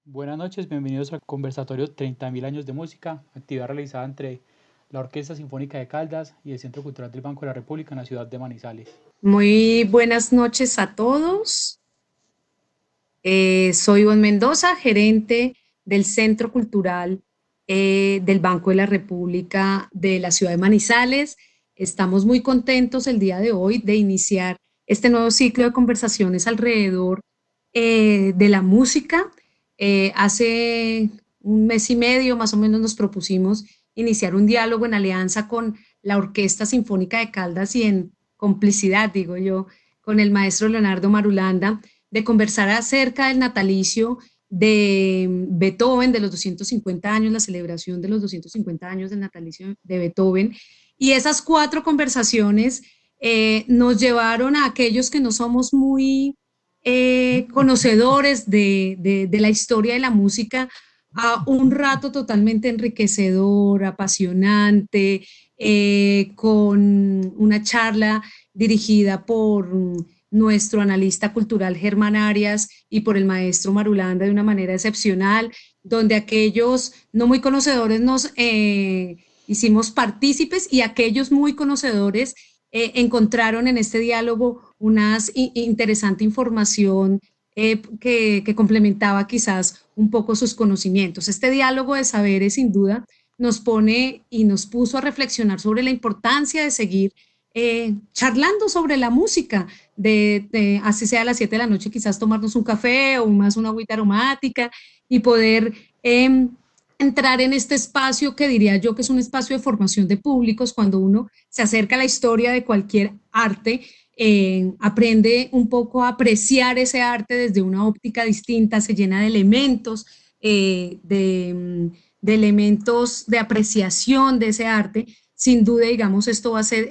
Buenas noches, bienvenidos al conversatorio 30.000 años de música, actividad realizada entre la Orquesta Sinfónica de Caldas y el Centro Cultural del Banco de la República en la ciudad de Manizales. Muy buenas noches a todos. Soy Ivonne Mendoza, gerente del Centro Cultural del Banco de la República de la ciudad de Manizales. Estamos muy contentos el día de hoy de iniciar este nuevo ciclo de conversaciones alrededor de la música. Hace un mes y medio más o menos nos propusimos iniciar un diálogo en alianza con la Orquesta Sinfónica de Caldas y en complicidad, digo yo, con el maestro Leonardo Marulanda, de conversar acerca del natalicio de Beethoven, de los 250 años, la celebración de los 250 años del natalicio de Beethoven. Y esas cuatro conversaciones nos llevaron a aquellos que no somos muy conocedores de la historia de la música a un rato totalmente enriquecedor, apasionante, con una charla dirigida por nuestro analista cultural Germán Arias y por el maestro Marulanda de una manera excepcional, donde aquellos no muy conocedores nos hicimos partícipes y aquellos muy conocedores encontraron en este diálogo una interesante información que complementaba quizás un poco sus conocimientos. Este diálogo de saberes sin duda nos pone y nos puso a reflexionar sobre la importancia de seguir charlando sobre la música, así sea a las 7 de la noche, quizás tomarnos un café o más una agüita aromática y poder entrar en este espacio que diría yo que es un espacio de formación de públicos cuando uno se acerca a la historia de cualquier arte. Aprende un poco a apreciar ese arte desde una óptica distinta, se llena de elementos, de elementos de apreciación de ese arte. Sin duda, digamos, esto va a ser,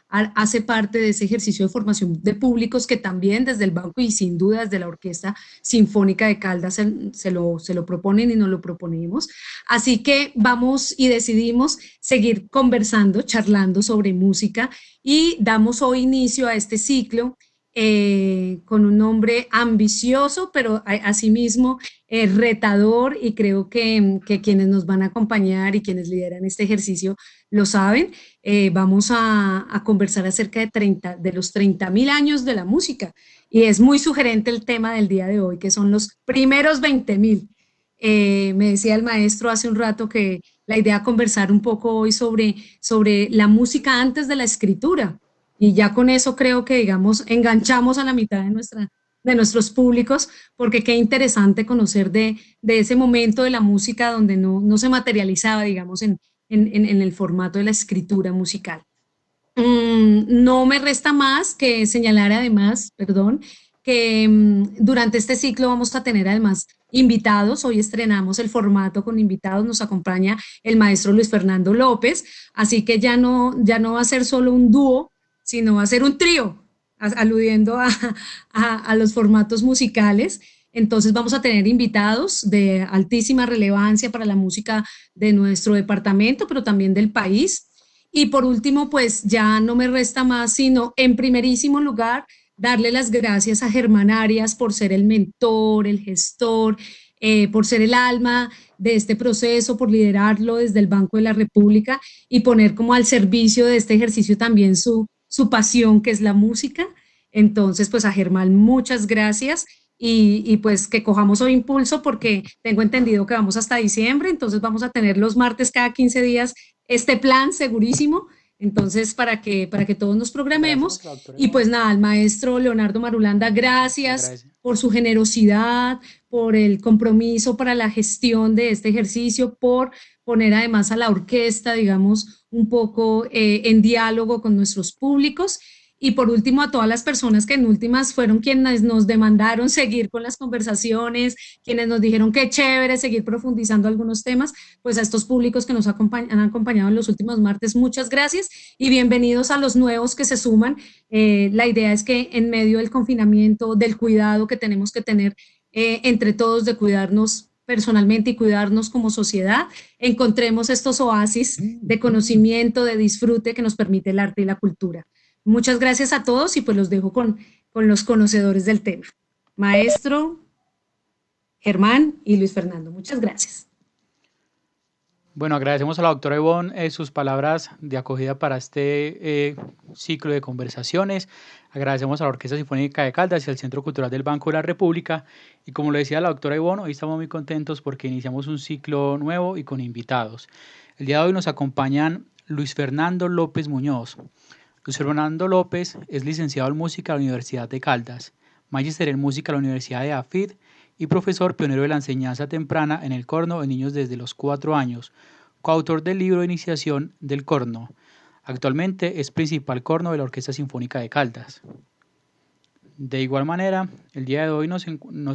hace parte de ese ejercicio de formación de públicos que también desde el banco y sin duda desde la Orquesta Sinfónica de Caldas se lo proponen y nos lo proponemos. Así que vamos y decidimos seguir conversando, charlando sobre música y damos hoy inicio a este ciclo con un nombre ambicioso, pero asimismo retador y creo que quienes nos van a acompañar y quienes lideran este ejercicio lo saben. Vamos a conversar acerca de los 30.000 años de la música y es muy sugerente el tema del día de hoy, que son los primeros 20.000. Me decía el maestro hace un rato que la idea de conversar un poco hoy sobre la música antes de la escritura. Y ya con eso creo que, digamos, enganchamos a la mitad de nuestros públicos, porque qué interesante conocer de ese momento de la música donde no se materializaba, digamos, en el formato de la escritura musical. No me resta más que señalar además, perdón, que durante este ciclo vamos a tener además invitados. Hoy estrenamos el formato con invitados, nos acompaña el maestro Luis Fernando López, así que ya no va a ser solo un dúo, sino va a ser un trío, aludiendo a los formatos musicales. Entonces vamos a tener invitados de altísima relevancia para la música de nuestro departamento, pero también del país. Y por último, pues ya no me resta más, sino en primerísimo lugar, darle las gracias a Germán Arias por ser el mentor, el gestor, por ser el alma de este proceso, por liderarlo desde el Banco de la República y poner como al servicio de este ejercicio también su pasión, que es la música. Entonces, pues a Germán, muchas gracias. Y pues que cojamos hoy impulso porque tengo entendido que vamos hasta diciembre, entonces vamos a tener los martes cada 15 días este plan segurísimo. Entonces, para que todos nos programemos. Agradecemos a la doctora Y pues Ivonne, nada, al maestro Leonardo Marulanda, se gracias agradece. por su generosidad, por el compromiso para la gestión de este ejercicio, por poner además a la orquesta, digamos, un poco en diálogo con nuestros públicos. Y por último, a todas las personas que en últimas fueron quienes nos demandaron seguir con las conversaciones, quienes nos dijeron que chévere seguir profundizando algunos temas, pues a estos públicos que nos han acompañado en los últimos martes, muchas gracias y bienvenidos a los nuevos que se suman. La idea es que en medio del confinamiento, del cuidado que tenemos que tener entre todos, de cuidarnos personalmente y cuidarnos como sociedad, encontremos estos oasis de conocimiento, de disfrute que nos permite el arte y la cultura. Muchas gracias a todos y pues los dejo con los conocedores del tema. Maestro. Germán y Luis Fernando. Muchas gracias. Bueno, agradecemos a la doctora Ivonne sus palabras de acogida para este ciclo de conversaciones. Agradecemos a la Orquesta Sinfónica de Caldas y al Centro Cultural del Banco de la República. Y como lo decía la doctora Ivonne, hoy estamos muy contentos porque iniciamos un ciclo nuevo y con invitados. El día de hoy nos acompañan Luis Fernando López Muñoz. Luis Fernando López es licenciado en música a la Universidad de Caldas, magíster en música a la Universidad de AFID y profesor pionero de la enseñanza temprana en el corno de niños desde los 4 años, coautor del libro de iniciación del corno. Actualmente es principal corno de la Orquesta Sinfónica de Caldas. De igual manera, el día de hoy nos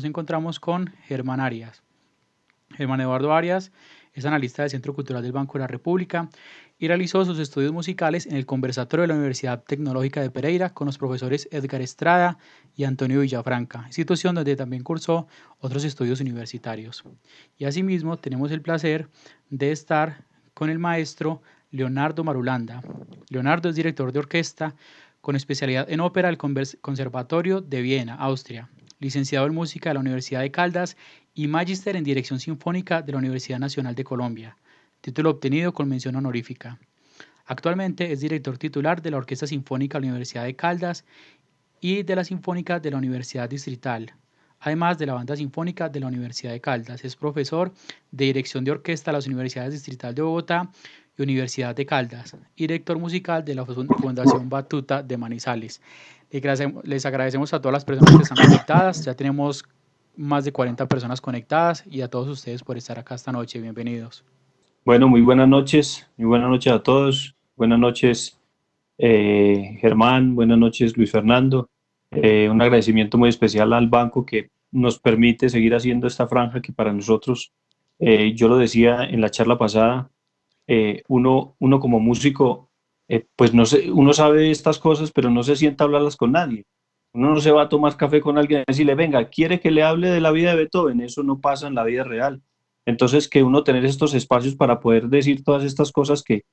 encontramos con Germán Arias. Germán Eduardo Arias es analista del Centro Cultural del Banco de la República y realizó sus estudios musicales en el Conservatorio de la Universidad Tecnológica de Pereira con los profesores Edgar Estrada y Antonio Villafranca, institución donde también cursó otros estudios universitarios. Y asimismo tenemos el placer de estar con el maestro Leonardo Marulanda. Leonardo es director de orquesta con especialidad en ópera del Conservatorio de Viena, Austria, licenciado en música de la Universidad de Caldas y magíster en dirección sinfónica de la Universidad Nacional de Colombia, título obtenido con mención honorífica. Actualmente es director titular de la Orquesta Sinfónica de la Universidad de Caldas y de la Sinfónica de la Universidad Distrital, además de la Banda Sinfónica de la Universidad de Caldas. Es profesor de dirección de orquesta a las Universidades Distrital de Bogotá y Universidad de Caldas, y director musical de la Fundación Batuta de Manizales. Les agradecemos a todas las personas que están conectadas. Ya tenemos más de 40 personas conectadas y a todos ustedes por estar acá esta noche. Bienvenidos. Bueno, muy buenas noches a todos. Buenas noches, Germán, buenas noches, Luis Fernando. Un agradecimiento muy especial al banco que nos permite seguir haciendo esta franja que para nosotros, yo lo decía en la charla pasada, uno como músico, pues no sé, uno sabe estas cosas, pero no se sienta a hablarlas con nadie. Uno no se va a tomar café con alguien y decirle, venga, ¿quiere que le hable de la vida de Beethoven? Eso no pasa en la vida real. Entonces, que uno tener estos espacios para poder decir todas estas cosas que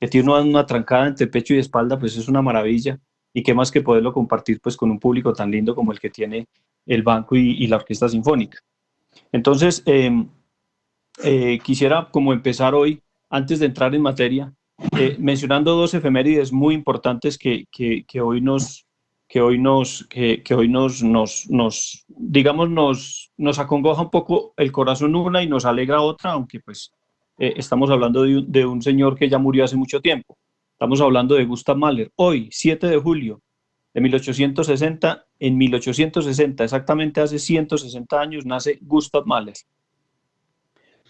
tiene una trancada entre pecho y espalda, pues es una maravilla. Y qué más que poderlo compartir pues con un público tan lindo como el que tiene el banco y la Orquesta Sinfónica. Entonces, quisiera como empezar hoy, antes de entrar en materia, mencionando dos efemérides muy importantes que hoy nos acongoja un poco el corazón una y nos alegra otra, aunque pues estamos hablando de un señor que ya murió hace mucho tiempo. Estamos hablando de Gustav Mahler. Hoy, 7 de julio de 1860, en 1860, exactamente hace 160 años, nace Gustav Mahler.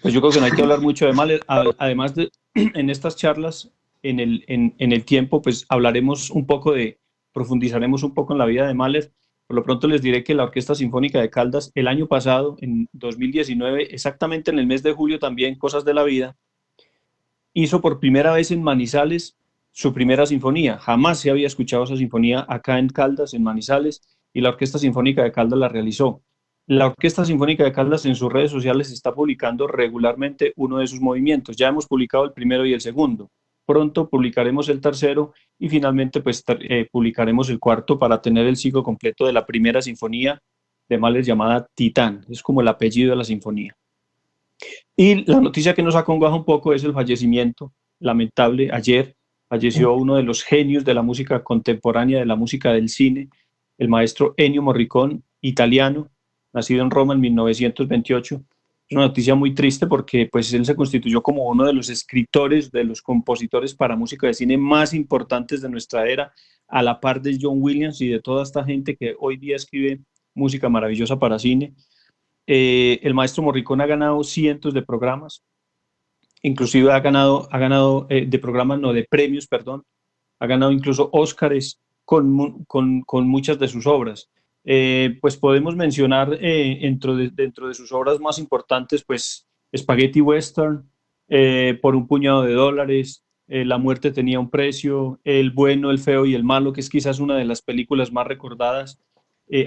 Pues yo creo que no hay que hablar mucho de Mahler. Además, en estas charlas, en el tiempo, pues hablaremos un poco profundizaremos un poco en la vida de Mahler. Por lo pronto les diré que la Orquesta Sinfónica de Caldas, el año pasado, en 2019, exactamente en el mes de julio también, Cosas de la Vida, hizo por primera vez en Manizales su primera sinfonía. Jamás se había escuchado esa sinfonía acá en Caldas, en Manizales, y la Orquesta Sinfónica de Caldas la realizó. La Orquesta Sinfónica de Caldas en sus redes sociales está publicando regularmente uno de sus movimientos. Ya hemos publicado el primero y el segundo. Pronto publicaremos el tercero y finalmente pues publicaremos el cuarto para tener el ciclo completo de la primera sinfonía de Mahler llamada Titán. Es como el apellido de la sinfonía. Y la noticia que nos acongoja un poco es el fallecimiento lamentable. Ayer falleció uno de los genios de la música contemporánea, de la música del cine, el maestro Ennio Morricone, italiano, nacido en Roma en 1928. Es una noticia muy triste porque pues, él se constituyó como uno de los escritores, de los compositores para música de cine más importantes de nuestra era, a la par de John Williams y de toda esta gente que hoy día escribe música maravillosa para cine. El maestro Morricone ha ganado cientos de programas, inclusive ha ganado de programas, no, de premios, perdón, ha ganado incluso Óscares con muchas de sus obras. Pues podemos mencionar dentro de sus obras más importantes, pues Spaghetti Western, Por un puñado de dólares, La muerte tenía un precio, El bueno, el feo y el malo, que es quizás una de las películas más recordadas,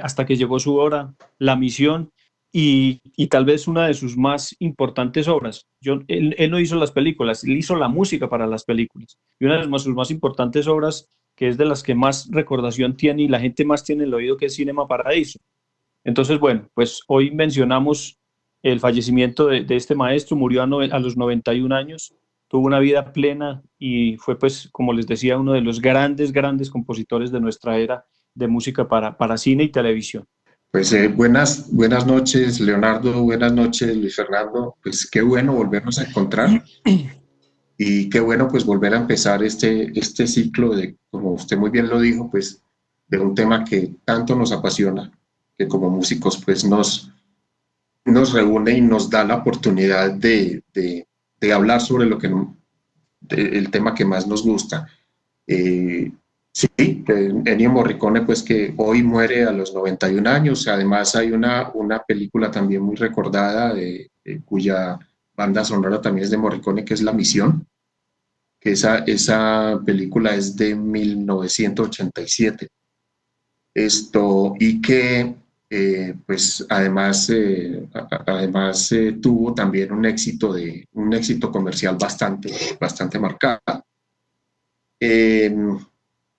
hasta que llegó su hora, La misión, y tal vez una de sus más importantes obras. Él no hizo las películas, él hizo la música para las películas. Y una de sus más importantes obras, que es de las que más recordación tiene y la gente más tiene el oído, que es Cinema Paradiso. Entonces, bueno, pues hoy mencionamos el fallecimiento de este maestro. Murió a los 91 años, tuvo una vida plena y fue, pues, como les decía, uno de los grandes compositores de nuestra era de música para cine y televisión. Pues buenas noches, Leonardo, buenas noches, Luis Fernando. Pues qué bueno volvernos a encontrar y qué bueno pues volver a empezar este ciclo de, como usted muy bien lo dijo, pues de un tema que tanto nos apasiona, que como músicos pues nos reúne y nos da la oportunidad de hablar sobre el tema que más nos gusta. Sí, Ennio Morricone, pues que hoy muere a los 91 años. Además hay una película también muy recordada cuya banda sonora también es de Morricone, que es La Misión, que esa película es de 1987. Y que pues además tuvo también un éxito comercial bastante marcado.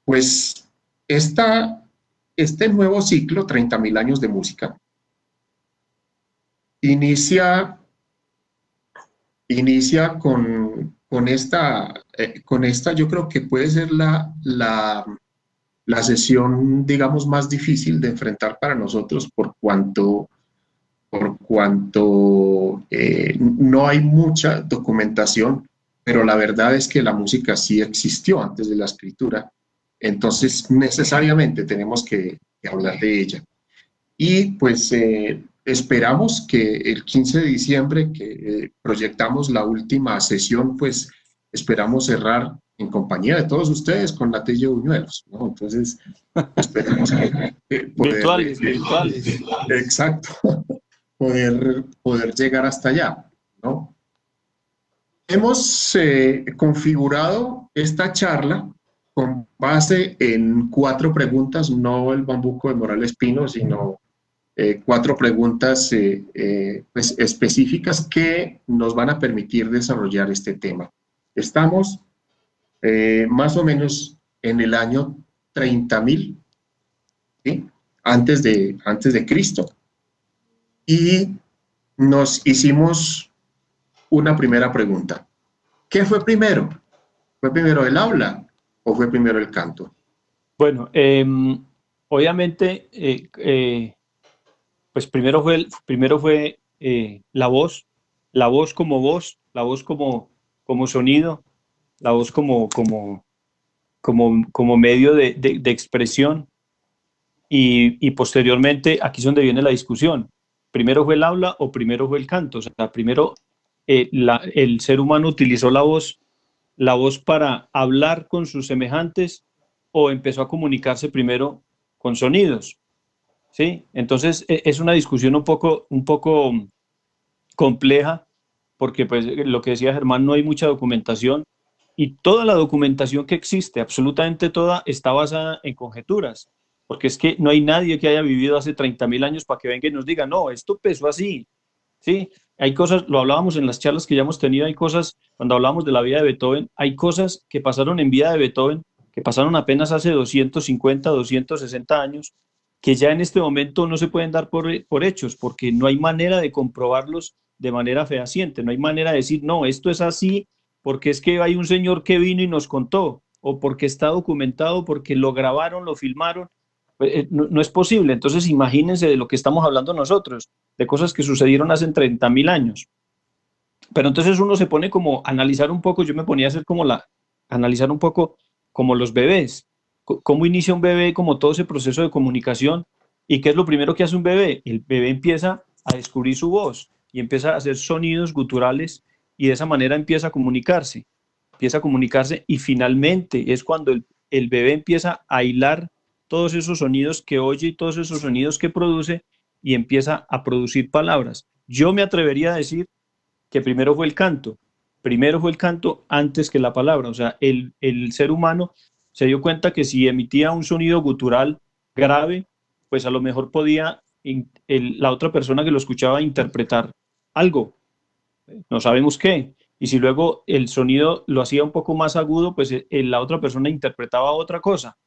Pues este nuevo ciclo, 30.000 años de música, inicia con esta, yo creo que puede ser la sesión, digamos, más difícil de enfrentar para nosotros por cuanto no hay mucha documentación, pero la verdad es que la música sí existió antes de la escritura, entonces necesariamente tenemos que hablar de ella. Y pues esperamos que el 15 de diciembre, que proyectamos la última sesión, pues esperamos cerrar en compañía de todos ustedes con la Tella de Buñuelos, ¿no? Entonces, esperamos virtuales. Exacto, poder llegar hasta allá, ¿no? Hemos configurado esta charla con base en 4 preguntas, no el bambuco de Morales Pino, sino 4 preguntas pues, específicas que nos van a permitir desarrollar este tema. Estamos más o menos en el año 30.000, ¿sí? antes de Cristo, y nos hicimos una primera pregunta. ¿Qué fue primero? ¿Fue primero el habla o fue primero el canto? Bueno, obviamente, pues primero fue la voz como voz, la voz como sonido, la voz como medio de expresión, y posteriormente aquí es donde viene la discusión. ¿Primero fue el habla o primero fue el canto? O sea, primero el ser humano utilizó la voz para hablar con sus semejantes, o empezó a comunicarse primero con sonidos, ¿sí? Entonces es una discusión un poco compleja, porque pues lo que decía Germán, no hay mucha documentación, y toda la documentación que existe, absolutamente toda, está basada en conjeturas, porque es que no hay nadie que haya vivido hace 30.000 años para que venga y nos diga, no, esto empezó así, ¿sí? Hay cosas, lo hablábamos en las charlas que ya hemos tenido, hay cosas, cuando hablábamos de la vida de Beethoven, hay cosas que pasaron en vida de Beethoven, que pasaron apenas hace 250, 260 años, que ya en este momento no se pueden dar por hechos, porque no hay manera de comprobarlos de manera fehaciente, no hay manera de decir, no, esto es así, porque es que hay un señor que vino y nos contó, o porque está documentado, porque lo grabaron, lo filmaron. No es posible. Entonces imagínense de lo que estamos hablando nosotros, de cosas que sucedieron hace 30.000 años. Pero entonces uno se pone como a analizar un poco, yo me ponía a hacer analizar un poco como los bebés, cómo inicia un bebé, como todo ese proceso de comunicación, y qué es lo primero que hace un bebé. El bebé empieza a descubrir su voz y empieza a hacer sonidos guturales, y de esa manera empieza a comunicarse, y finalmente es cuando el bebé empieza a hilar todos esos sonidos que oye y todos esos sonidos que produce, y empieza a producir palabras. Yo me atrevería a decir que primero fue el canto antes que la palabra. O sea, el ser humano se dio cuenta que si emitía un sonido gutural grave, pues a lo mejor podía la otra persona que lo escuchaba interpretar algo, no sabemos qué. Y si luego el sonido lo hacía un poco más agudo, pues la otra persona interpretaba otra cosa.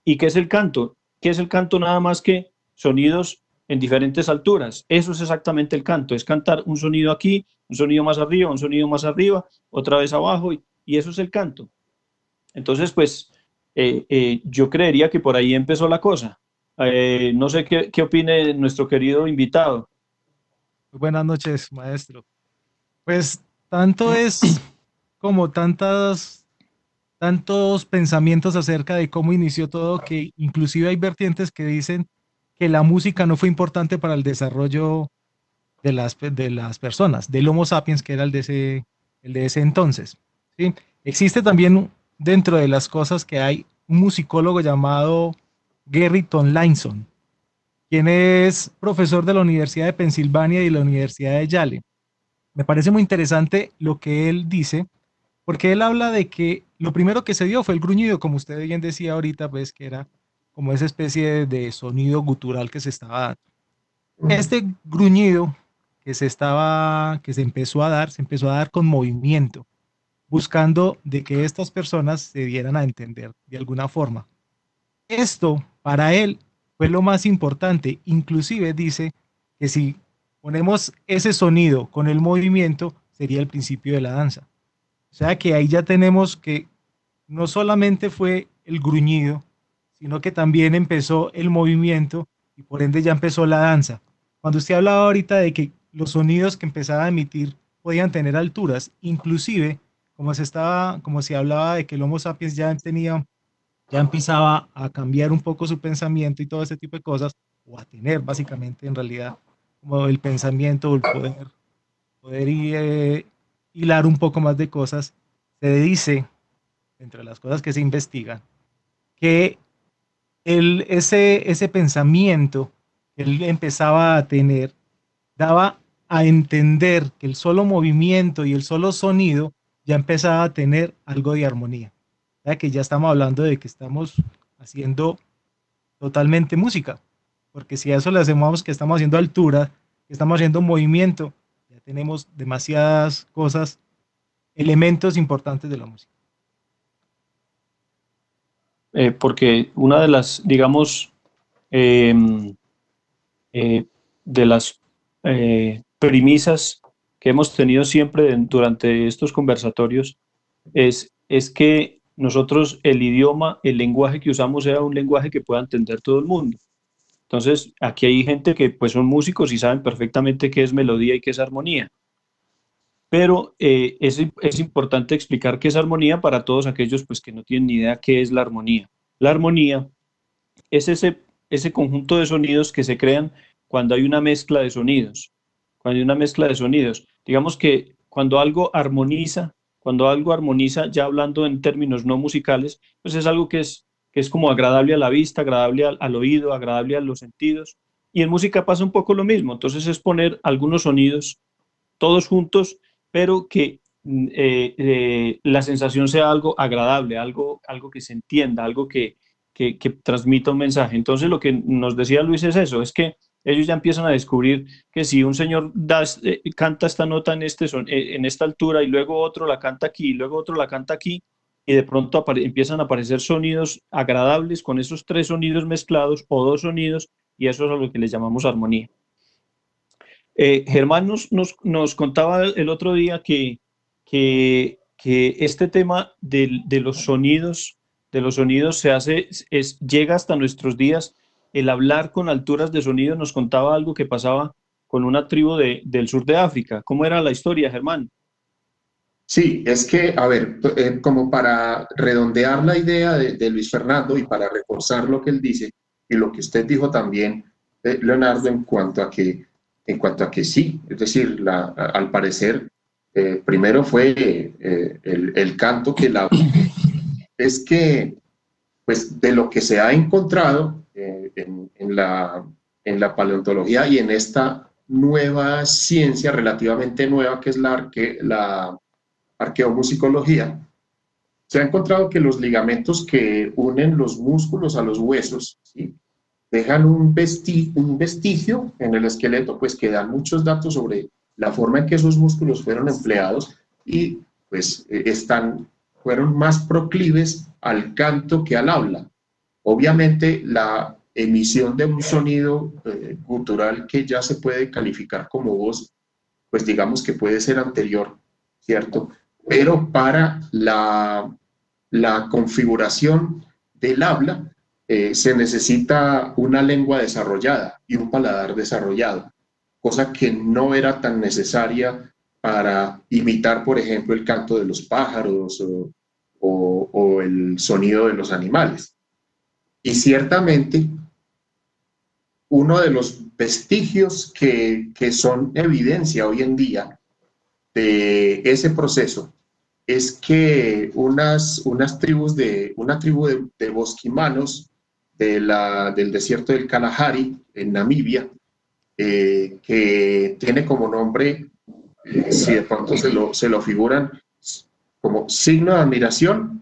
¿Y qué es el canto? ¿Qué es el canto? Nada más que sonidos en diferentes alturas. Eso es exactamente el canto, es cantar un sonido aquí, un sonido más arriba, un sonido más arriba, otra vez abajo, y eso es el canto. Entonces, pues, yo creería que por ahí empezó la cosa. No sé qué opine nuestro querido invitado. Buenas noches, maestro. Pues tanto es como tantos pensamientos acerca de cómo inició todo, que inclusive hay vertientes que dicen que la música no fue importante para el desarrollo de las personas, del Homo sapiens, que era el de ese entonces. ¿Sí? Existe también dentro de las cosas que hay un musicólogo llamado Gerritton Linson, quien es profesor de la Universidad de Pensilvania y de la Universidad de Yale. Me parece muy interesante lo que él dice, porque él habla de que lo primero que se dio fue el gruñido, como usted bien decía ahorita, pues que era como esa especie de sonido gutural que se estaba dando. Este gruñido que se empezó a dar con movimiento, buscando de que estas personas se dieran a entender de alguna forma. Esto para él fue lo más importante, inclusive dice que si ponemos ese sonido con el movimiento, sería el principio de la danza. O sea que ahí ya tenemos que no solamente fue el gruñido, sino que también empezó el movimiento y por ende ya empezó la danza. Cuando usted hablaba ahorita de que los sonidos que empezaba a emitir podían tener alturas, inclusive como se hablaba de que el Homo sapiens ya empezaba a cambiar un poco su pensamiento y todo ese tipo de cosas, o a tener básicamente en realidad como el pensamiento, el poder hilar un poco más de cosas, se dice, entre las cosas que se investigan, que ese pensamiento que él empezaba a tener daba a entender que el solo movimiento y el solo sonido ya empezaba a tener algo de armonía. O sea que ya estamos hablando de que estamos haciendo totalmente música, porque si a eso le hacemos que estamos haciendo altura, que estamos haciendo movimiento, ya tenemos demasiadas cosas, elementos importantes de la música. Porque una de las, digamos, de las premisas que hemos tenido siempre durante estos conversatorios es que nosotros el idioma, el lenguaje que usamos sea un lenguaje que pueda entender todo el mundo. Entonces, aquí hay gente que pues son músicos y saben perfectamente qué es melodía y qué es armonía. Pero es importante explicar qué es armonía para todos aquellos pues, que no tienen ni idea qué es la armonía. La armonía es ese conjunto de sonidos que se crean cuando hay una mezcla de sonidos. Cuando hay una mezcla de sonidos. Digamos que cuando algo armoniza, ya hablando en términos no musicales, pues es algo que es como agradable a la vista, agradable al oído, agradable a los sentidos. Y en música pasa un poco lo mismo. Entonces es poner algunos sonidos todos juntos, pero que la sensación sea algo agradable, algo que se entienda, algo que transmita un mensaje. Entonces lo que nos decía Luis es eso, es que ellos ya empiezan a descubrir que si un señor canta esta nota en esta altura y luego otro la canta aquí y luego otro la canta aquí, y de pronto empiezan a aparecer sonidos agradables con esos tres sonidos mezclados o dos sonidos, y eso es a lo que les llamamos armonía. Germán nos contaba el otro día que este tema de los sonidos llega hasta nuestros días. El hablar con alturas de sonido, nos contaba algo que pasaba con una tribu del sur de África. ¿Cómo era la historia, Germán? Sí, es que, a ver, como para redondear la idea de Luis Fernando y para reforzar lo que él dice y lo que usted dijo también, Leonardo, en cuanto a que sí, es decir, al parecer, primero fue el canto que es que, pues, de lo que se ha encontrado en la paleontología y en esta nueva ciencia relativamente nueva que es la arqueomusicología, se ha encontrado que los ligamentos que unen los músculos a los huesos, ¿sí?, dejan un vestigio en el esqueleto, pues que dan muchos datos sobre la forma en que esos músculos fueron empleados y pues fueron más proclives al canto que al habla. Obviamente emisión de un sonido gutural que ya se puede calificar como voz, pues digamos que puede ser anterior, ¿cierto? Pero para la configuración del habla se necesita una lengua desarrollada y un paladar desarrollado, cosa que no era tan necesaria para imitar, por ejemplo, el canto de los pájaros o el sonido de los animales. Y ciertamente, uno de los vestigios que son evidencia hoy en día de ese proceso es que una tribu de bosquimanos del desierto del Kalahari, en Namibia, que tiene como nombre, si de pronto se lo figuran, como signo de admiración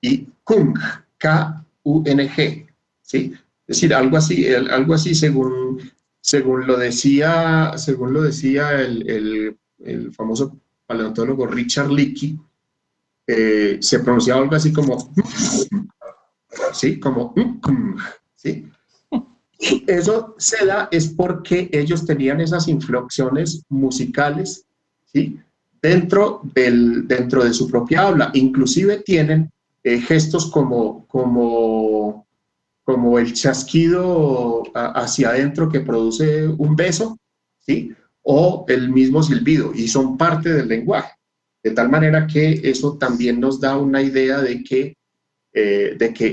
y Kung, K-U-N-G, ¿sí? Es decir, algo así según lo decía el famoso paleontólogo Richard Leakey, se pronunciaba algo así como, ¿sí? Como, ¿sí? Eso se da es porque ellos tenían esas inflexiones musicales, ¿sí? dentro de su propia habla. Inclusive tienen gestos como el chasquido hacia adentro que produce un beso, ¿sí? O el mismo silbido, y son parte del lenguaje. De tal manera que eso también nos da una idea de que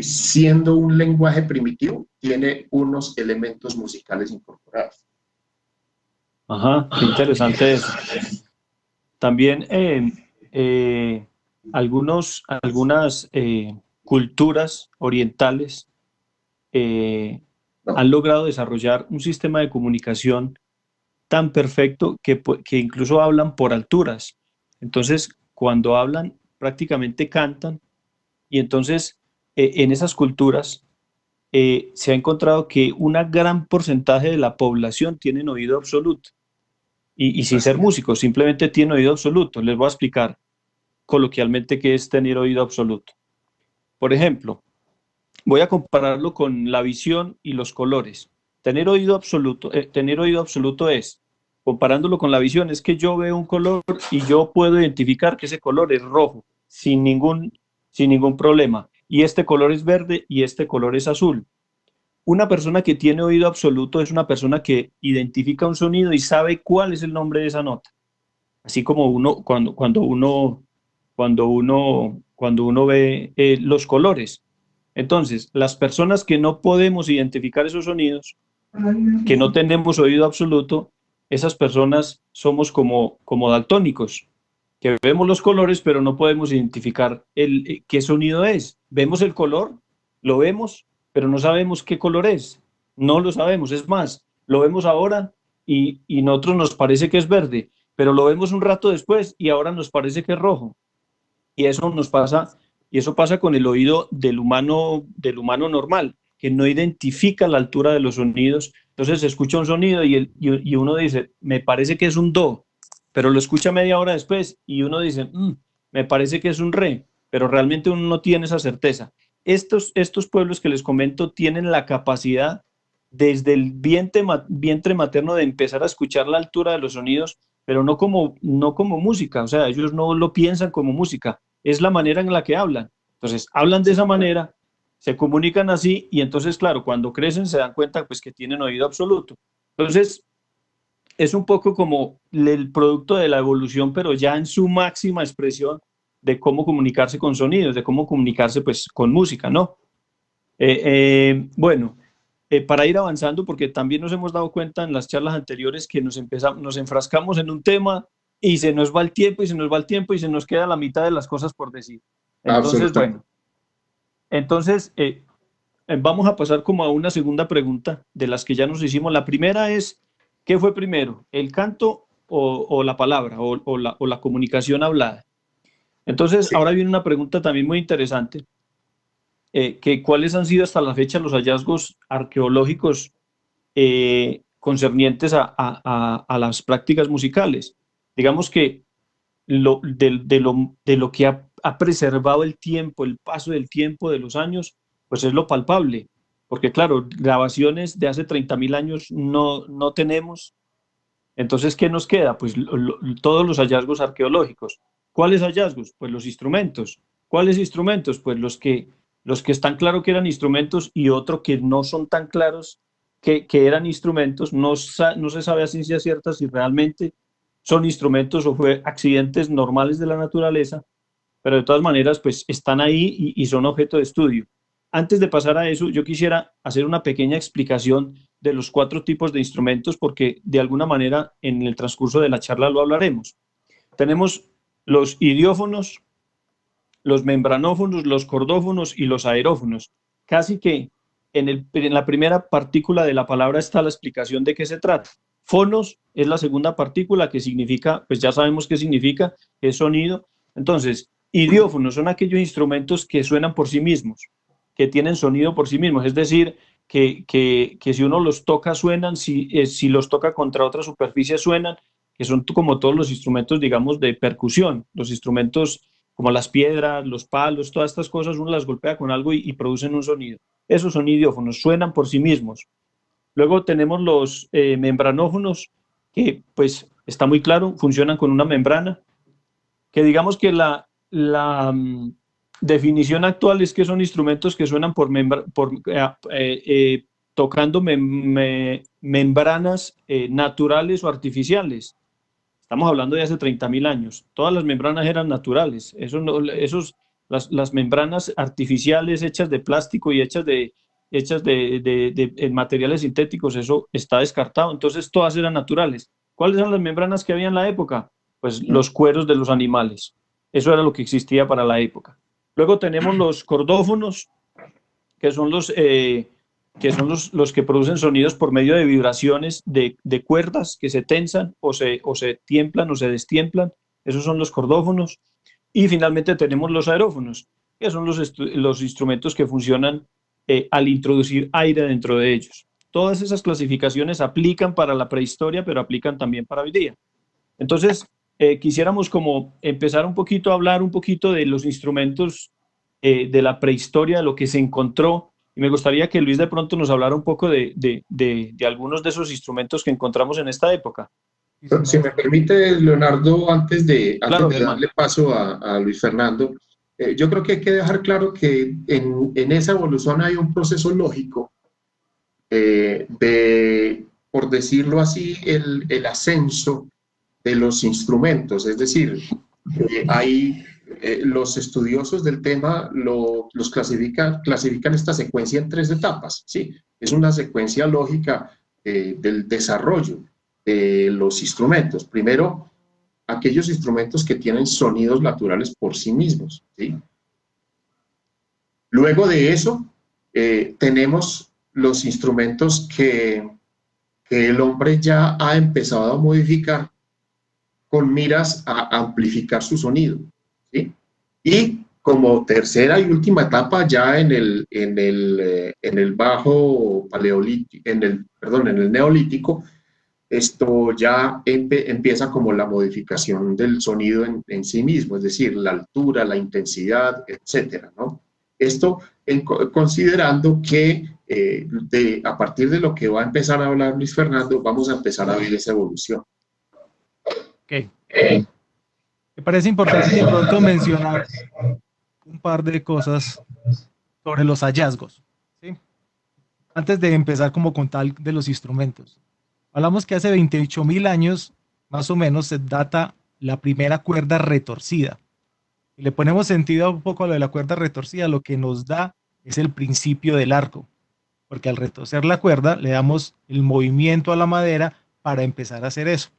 siendo un lenguaje primitivo, tiene unos elementos musicales incorporados. Ajá, qué interesante eso. También algunas culturas orientales han logrado desarrollar un sistema de comunicación tan perfecto que incluso hablan por alturas. Entonces, cuando hablan, prácticamente cantan, y entonces en esas culturas se ha encontrado que un gran porcentaje de la población tienen oído absoluto, y sin ser músicos, simplemente tienen oído absoluto. Les voy a explicar coloquialmente qué es tener oído absoluto. Por ejemplo, voy a compararlo con la visión y los colores. Tener oído absoluto es, comparándolo con la visión, es que yo veo un color y yo puedo identificar que ese color es rojo, sin ningún problema. Y este color es verde y este color es azul. Una persona que tiene oído absoluto es una persona que identifica un sonido y sabe cuál es el nombre de esa nota. Así como cuando uno ve los colores. Entonces, las personas que no podemos identificar esos sonidos, que no tenemos oído absoluto, esas personas somos como daltónicos, que vemos los colores, pero no podemos identificar qué sonido es. Vemos el color, lo vemos, pero no sabemos qué color es. No lo sabemos. Es más, lo vemos ahora y nosotros nos parece que es verde, pero lo vemos un rato después y ahora nos parece que es rojo. Y eso pasa con el oído del humano normal, que no identifica la altura de los sonidos. Entonces se escucha un sonido y uno dice, me parece que es un do, pero lo escucha media hora después y uno dice, me parece que es un re, pero realmente uno no tiene esa certeza. Estos pueblos que les comento tienen la capacidad desde el vientre materno de empezar a escuchar la altura de los sonidos, pero no como música. O sea, ellos no lo piensan como música, es la manera en la que hablan. Entonces, hablan de esa manera, se comunican así, y entonces, claro, cuando crecen se dan cuenta pues que tienen oído absoluto. Entonces, es un poco como el producto de la evolución, pero ya en su máxima expresión de cómo comunicarse con sonidos, de cómo comunicarse pues con música, ¿no? Bueno, para ir avanzando, porque también nos hemos dado cuenta en las charlas anteriores que nos enfrascamos en un tema y se nos va el tiempo y se nos va el tiempo y se nos queda la mitad de las cosas por decir. Entonces, bueno, vamos a pasar como a una segunda pregunta de las que ya nos hicimos. La primera es, ¿qué fue primero, el canto o la palabra o la comunicación hablada? Entonces, sí. Ahora viene una pregunta también muy interesante, que ¿cuáles han sido hasta la fecha los hallazgos arqueológicos concernientes a las prácticas musicales? Digamos que de lo que ha preservado el tiempo, el paso del tiempo, de los años, pues es lo palpable. porque claro, grabaciones de hace 30.000 años no tenemos. Entonces, ¿qué nos queda? Pues todos los hallazgos arqueológicos. ¿Cuáles hallazgos? Pues los instrumentos. ¿Cuáles instrumentos? Pues los que están claros que eran instrumentos y otros que no son tan claros que eran instrumentos. No se sabe a ciencia cierta si realmente son instrumentos o fue accidentes normales de la naturaleza, pero de todas maneras, pues están ahí y son objeto de estudio. Antes de pasar a eso, yo quisiera hacer una pequeña explicación de los 4 tipos de instrumentos, porque de alguna manera en el transcurso de la charla lo hablaremos. Tenemos los idiófonos, los membranófonos, los cordófonos y los aerófonos. Casi que en la primera partícula de la palabra está la explicación de qué se trata. Fonos es la segunda partícula, que significa, pues ya sabemos qué significa, que es sonido. Entonces, idiófonos son aquellos instrumentos que suenan por sí mismos, que tienen sonido por sí mismos, es decir, que si uno los toca suenan, si los toca contra otra superficie suenan, que son como todos los instrumentos, digamos, de percusión, los instrumentos como las piedras, los palos, todas estas cosas, uno las golpea con algo y producen un sonido. Esos son idiófonos, suenan por sí mismos. Luego tenemos los membranófonos, que pues está muy claro, funcionan con una membrana, que digamos que la definición actual es que son instrumentos que suenan tocando membranas naturales o artificiales. Estamos hablando de hace 30.000 años. Todas las membranas eran naturales. Las membranas artificiales hechas de plástico y hechas de materiales sintéticos, eso está descartado. Entonces todas eran naturales. ¿Cuáles eran las membranas que había en la época? Pues los cueros de los animales. Eso era lo que existía para la época. Luego tenemos los cordófonos, que son los que producen sonidos por medio de vibraciones de cuerdas que se tensan o se tiemplan o se destiemplan. Esos son los cordófonos. Y finalmente tenemos los aerófonos, que son los instrumentos que funcionan al introducir aire dentro de ellos. Todas esas clasificaciones aplican para la prehistoria, pero aplican también para hoy día. Entonces, quisiéramos como empezar un poquito a hablar un poquito de los instrumentos de la prehistoria, de lo que se encontró, y me gustaría que Luis de pronto nos hablara un poco de algunos de esos instrumentos que encontramos en esta época. Si me permite, Leonardo, antes de Claro, darle paso a Luis Fernando, yo creo que hay que dejar claro que en esa evolución hay un proceso lógico por decirlo así, el ascenso de los instrumentos. Es decir, los estudiosos del tema los clasifican esta secuencia en 3 etapas. ¿Sí? Es una secuencia lógica del desarrollo de los instrumentos. Primero, aquellos instrumentos que tienen sonidos naturales por sí mismos. ¿Sí? Luego de eso, tenemos los instrumentos que el hombre ya ha empezado a modificar con miras a amplificar su sonido. ¿Sí? Y como tercera y última etapa, ya en el bajo paleolítico, en el neolítico, esto ya empieza como la modificación del sonido en sí mismo, es decir, la altura, la intensidad, etcétera, ¿no? Esto considerando que a partir de lo que va a empezar a hablar Luis Fernando, vamos a empezar a ver esa evolución. Ok. Me parece importante de pronto mencionar un par de cosas sobre los hallazgos, ¿sí? Antes de empezar como con tal de los instrumentos. Hablamos que hace 28.000 años, más o menos, se data la primera cuerda retorcida. Y le ponemos sentido un poco a lo de la cuerda retorcida, lo que nos da es el principio del arco. Porque al retorcer la cuerda, le damos el movimiento a la madera para empezar a hacer eso.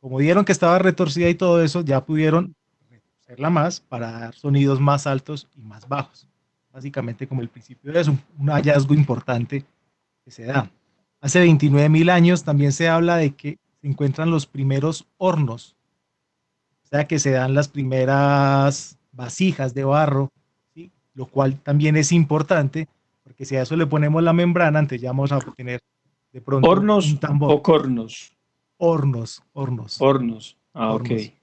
Como vieron que estaba retorcida y todo eso, ya pudieron retorcerla más para dar sonidos más altos y más bajos. Básicamente como el principio de eso, un hallazgo importante que se da. Hace 29.000 años también se habla de que se encuentran los primeros hornos, o sea que se dan las primeras vasijas de barro, ¿sí? Lo cual también es importante, porque si a eso le ponemos la membrana, entonces ya vamos a obtener de pronto ¿Hornos un tambor. o cornos? Hornos. Hornos, ok. Hornos.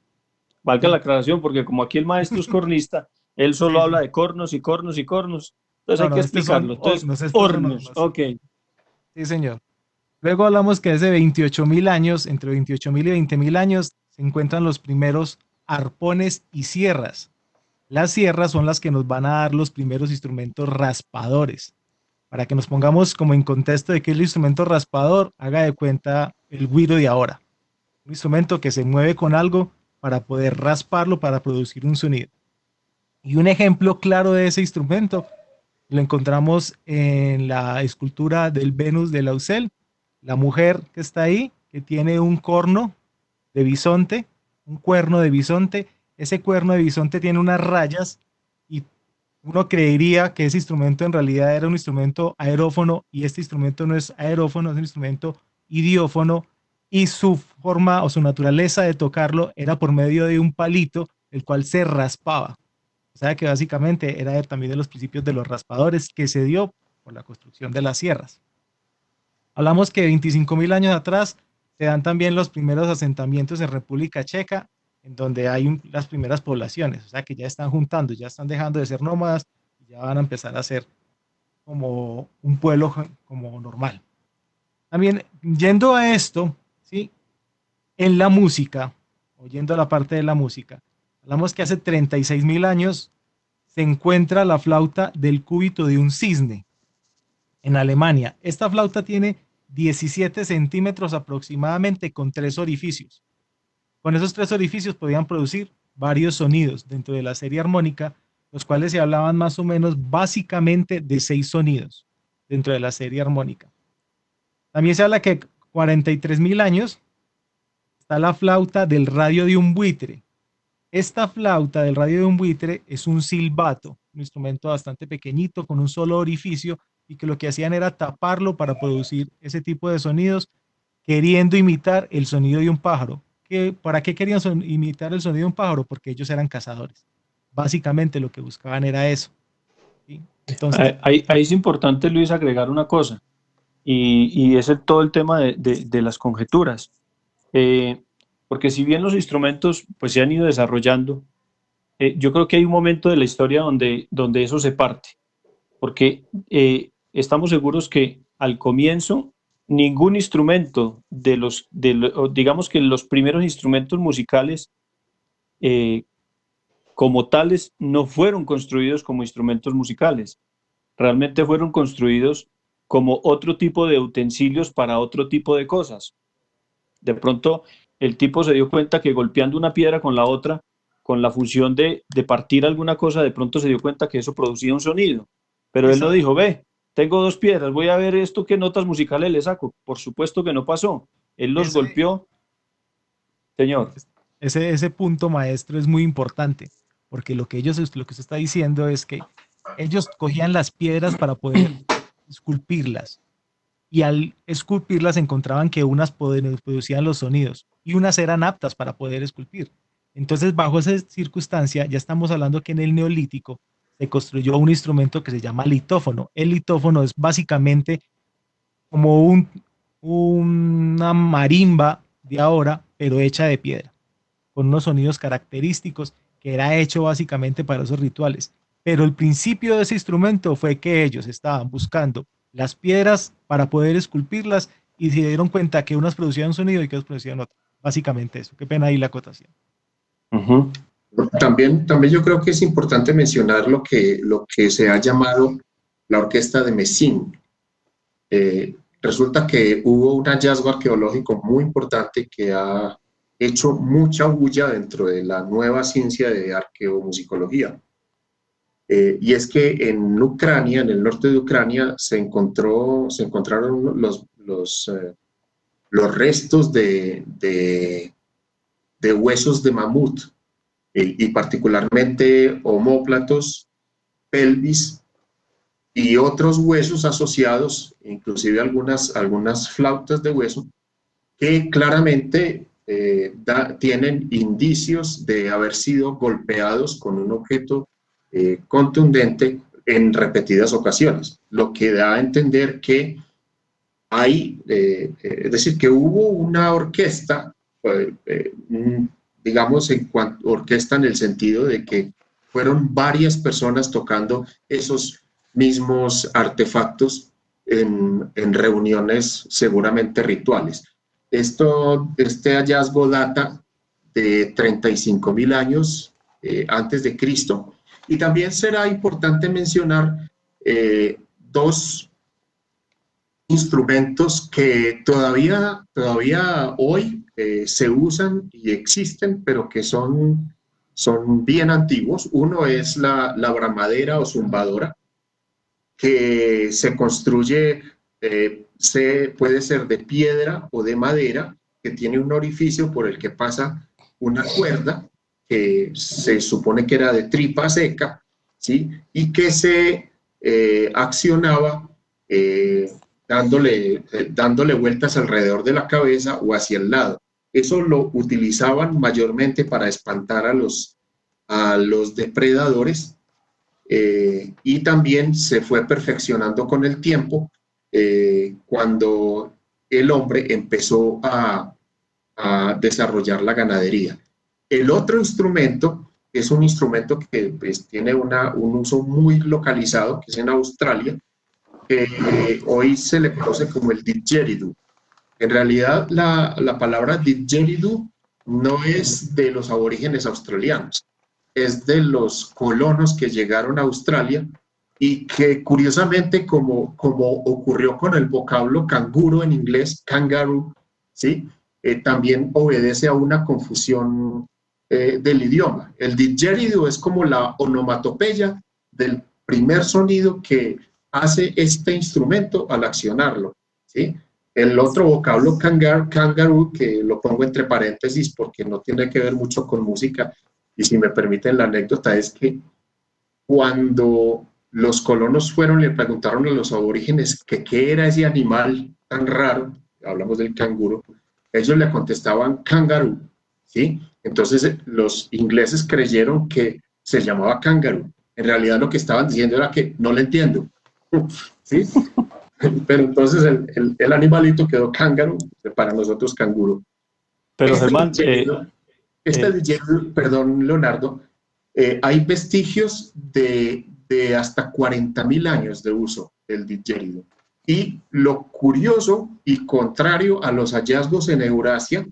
Valga la aclaración, porque como aquí el maestro es cornista, él solo Sí, sí. habla de cornos y cornos y cornos. Entonces hay No, que este son explicarlo. Entonces, hornos, estos son hornos, hornos. ok. Sí, señor. Luego hablamos que desde 28.000 años, entre 28.000 y 20.000 años, se encuentran los primeros arpones y sierras. Las sierras son las que nos van a dar los primeros instrumentos raspadores. Para que nos pongamos como en contexto de qué es el instrumento raspador, haga de cuenta el güiro de ahora. Un instrumento que se mueve con algo para poder rasparlo para producir un sonido. Y un ejemplo claro de ese instrumento lo encontramos en la escultura del Venus de Lausel, la mujer que está ahí, que tiene un corno de bisonte, un cuerno de bisonte. Ese cuerno de bisonte tiene unas rayas y uno creería que ese instrumento en realidad era un instrumento aerófono y este instrumento no es aerófono, es un instrumento idiófono y su forma o su naturaleza de tocarlo era por medio de un palito, el cual se raspaba. O sea que básicamente era también de los principios de los raspadores que se dio por la construcción de las sierras. Hablamos que 25.000 años atrás se dan también los primeros asentamientos en República Checa, en donde hay las primeras poblaciones, o sea que ya están juntando, ya están dejando de ser nómadas y ya van a empezar a ser como un pueblo como normal. También yendo a esto, ¿sí? En la música, o yendo a la parte de la música, hablamos que hace 36.000 años se encuentra la flauta del cúbito de un cisne en Alemania. Esta flauta tiene 17 centímetros aproximadamente con 3 orificios. Con esos 3 orificios podían producir varios sonidos dentro de la serie armónica, los cuales se hablaban más o menos básicamente de 6 sonidos dentro de la serie armónica. También se habla que 43.000 años está la flauta del radio de un buitre. Esta flauta del radio de un buitre es un silbato, un instrumento bastante pequeñito con un solo orificio y que lo que hacían era taparlo para producir ese tipo de sonidos, queriendo imitar el sonido de un pájaro. ¿Para qué querían imitar el sonido de un pájaro? Porque ellos eran cazadores. Básicamente lo que buscaban era eso. ¿Sí? Entonces, Ahí es importante, Luis, agregar una cosa, y es todo el tema de las conjeturas. Porque si bien los instrumentos pues, se han ido desarrollando, yo creo que hay un momento de la historia donde eso se parte, porque estamos seguros que al comienzo ningún instrumento digamos que los primeros instrumentos musicales como tales no fueron construidos como instrumentos musicales, realmente fueron construidos como otro tipo de utensilios para otro tipo de cosas. De pronto el tipo se dio cuenta que golpeando una piedra con la otra, con la función de partir alguna cosa, de pronto se dio cuenta que eso producía un sonido. Pero él no dijo, ve, tengo 2 piedras, voy a ver esto, qué notas musicales le saco. Por supuesto que no pasó. Él los golpeó. Señor. Ese punto maestro es muy importante, porque lo que usted está diciendo es que ellos cogían las piedras para poder esculpirlas. Y al esculpirlas encontraban que unas producían los sonidos y unas eran aptas para poder esculpir. Entonces, bajo esa circunstancia, ya estamos hablando que en el Neolítico se construyó un instrumento que se llama litófono. El litófono es básicamente como una marimba de ahora, pero hecha de piedra, con unos sonidos característicos que era hecho básicamente para esos rituales. Pero el principio de ese instrumento fue que ellos estaban buscando las piedras para poder esculpirlas y se dieron cuenta que unas producían un sonido y que otras producían otro. Básicamente eso. Qué pena ahí la acotación. Uh-huh. También yo creo que es importante mencionar lo que se ha llamado la orquesta de Messine. Resulta que hubo un hallazgo arqueológico muy importante que ha hecho mucha bulla dentro de la nueva ciencia de arqueomusicología. Y es que en Ucrania, en el norte de Ucrania, se encontraron los restos de huesos de mamut, y particularmente omóplatos, pelvis y otros huesos asociados, inclusive algunas flautas de hueso, que claramente tienen indicios de haber sido golpeados con un objeto contundente en repetidas ocasiones, lo que da a entender que hay, es decir, que hubo una orquesta, digamos, orquesta en el sentido de que fueron varias personas tocando esos mismos artefactos en reuniones seguramente rituales. Este hallazgo data de 35.000 años antes de Cristo, y también será importante mencionar dos instrumentos que todavía hoy se usan y existen, pero que son bien antiguos. Uno es la bramadera o zumbadora, que se construye, puede ser de piedra o de madera, que tiene un orificio por el que pasa una cuerda, que se supone que era de tripa seca, ¿sí? Y que se accionaba dándole vueltas alrededor de la cabeza o hacia el lado. Eso lo utilizaban mayormente para espantar a los depredadores, y también se fue perfeccionando con el tiempo cuando el hombre empezó a desarrollar la ganadería. El otro instrumento es un instrumento que pues, tiene un uso muy localizado, que es en Australia, que hoy se le conoce como el didgeridoo. En realidad, la palabra didgeridoo no es de los aborígenes australianos, es de los colonos que llegaron a Australia y que curiosamente, como ocurrió con el vocablo canguro en inglés, kangaroo, ¿sí? También obedece a una confusión del idioma. El didgeridoo es como la onomatopeya del primer sonido que hace este instrumento al accionarlo, ¿sí? El otro vocablo kangaroo, que lo pongo entre paréntesis porque no tiene que ver mucho con música, y si me permiten la anécdota, es que cuando los colonos fueron, le preguntaron a los aborígenes que qué era ese animal tan raro, hablamos del canguro, ellos le contestaban kangaroo, ¿sí? Entonces los ingleses creyeron que se llamaba kangaroo. En realidad lo que estaban diciendo era que no le entiendo, ¿sí? Pero entonces el animalito quedó kangaroo, para nosotros canguro. Pero Germán, Perdón, Leonardo, hay vestigios de hasta 40.000 años de uso del didgeridoo. Y lo curioso y contrario a los hallazgos en Eurasia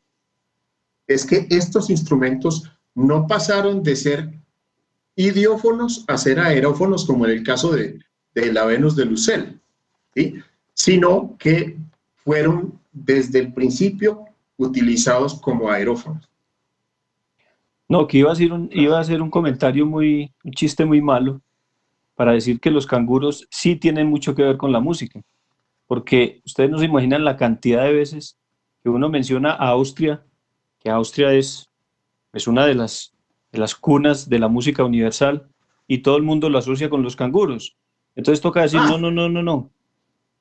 es que estos instrumentos no pasaron de ser idiófonos a ser aerófonos, como en el caso de la Venus de Lucel, ¿sí? Sino que fueron desde el principio utilizados como aerófonos. no, que iba a hacer un comentario un chiste muy malo para decir que los canguros sí tienen mucho que ver con la música, porque ustedes no se imaginan la cantidad de veces que uno menciona a Austria, que Austria es una de las cunas de la música universal, y todo el mundo lo asocia con los canguros. Entonces toca decir, no.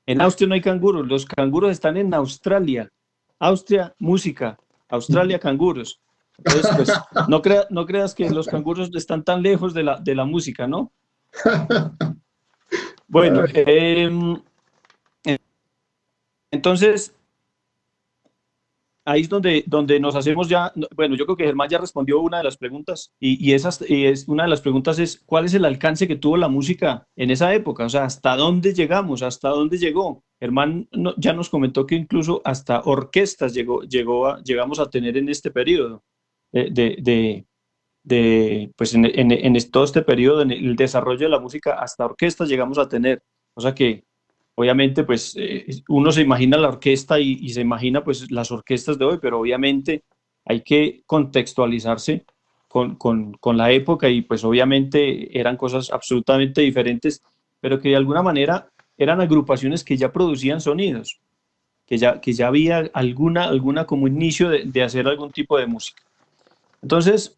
En Austria no hay canguros, los canguros están en Australia. Austria, música. Australia, canguros. Entonces, pues, no creas que los canguros están tan lejos de la música, ¿no? Bueno, entonces, ahí es donde nos hacemos ya, bueno, yo creo que Germán ya respondió una de las preguntas, y una de las preguntas es, ¿cuál es el alcance que tuvo la música en esa época? O sea, ¿hasta dónde llegamos? ¿Hasta dónde llegó? Germán ya nos comentó que incluso hasta orquestas llegamos a tener en este periodo, pues en todo este periodo, en el desarrollo de la música, hasta orquestas llegamos a tener, o sea que obviamente, pues uno se imagina la orquesta y se imagina pues las orquestas de hoy, pero obviamente hay que contextualizarse con la época, y pues obviamente eran cosas absolutamente diferentes, pero que de alguna manera eran agrupaciones que ya producían sonidos, que ya había alguna como inicio de hacer algún tipo de música. Entonces,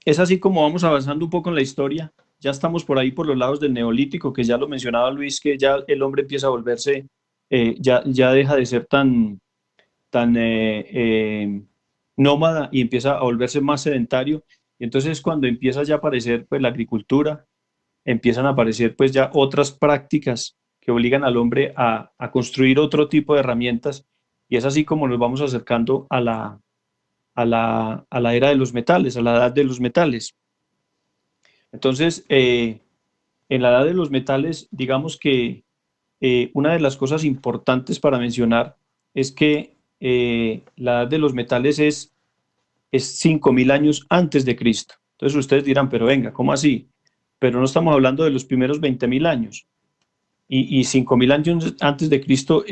es así como vamos avanzando un poco en la historia. Ya estamos por ahí por los lados del Neolítico, que ya lo mencionaba Luis, que ya el hombre empieza a volverse, ya deja de ser tan nómada y empieza a volverse más sedentario. Y entonces cuando empieza ya a aparecer pues la agricultura, empiezan a aparecer pues ya otras prácticas que obligan al hombre a construir otro tipo de herramientas, y es así como nos vamos acercando a la era de los metales, a la edad de los metales. Entonces, en la edad de los metales, digamos que una de las cosas importantes para mencionar es que la edad de los metales es 5.000 años antes de Cristo. Entonces ustedes dirán, pero venga, ¿cómo así? Pero no estamos hablando de los primeros 20.000 años. Y 5.000 años antes de Cristo,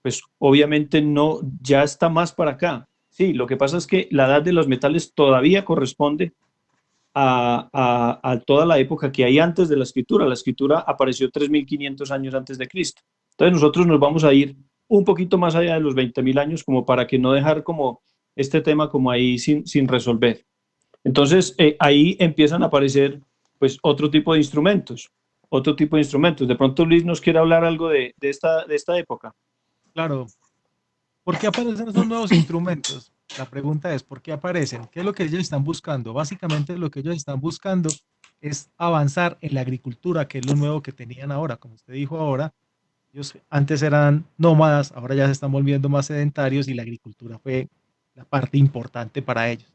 pues obviamente no, ya está más para acá. Sí, lo que pasa es que la edad de los metales todavía corresponde a toda la época que hay antes de la escritura. La escritura apareció 3.500 años antes de Cristo. Entonces nosotros nos vamos a ir un poquito más allá de los 20.000 años como para que no dejar como este tema como ahí sin resolver. Entonces ahí empiezan a aparecer pues otro tipo de instrumentos, otro tipo de instrumentos. De pronto Luis nos quiere hablar algo de esta época. Claro. ¿Por qué aparecen esos nuevos instrumentos? La pregunta es, ¿por qué aparecen? ¿Qué es lo que ellos están buscando? Básicamente lo que ellos están buscando es avanzar en la agricultura, que es lo nuevo que tenían ahora. Como usted dijo ahora, ellos antes eran nómadas, ahora ya se están volviendo más sedentarios y la agricultura fue la parte importante para ellos.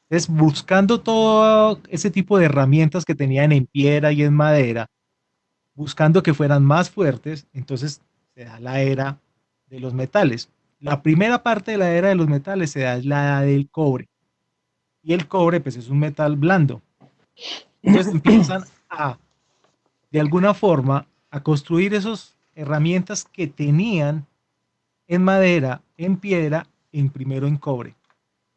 Entonces, buscando todo ese tipo de herramientas que tenían en piedra y en madera, buscando que fueran más fuertes, entonces se da la era de los metales. La primera parte de la era de los metales se da la edad del cobre. Y el cobre, pues, es un metal blando. Entonces empiezan de alguna forma, a construir esas herramientas que tenían en madera, en piedra, primero en cobre.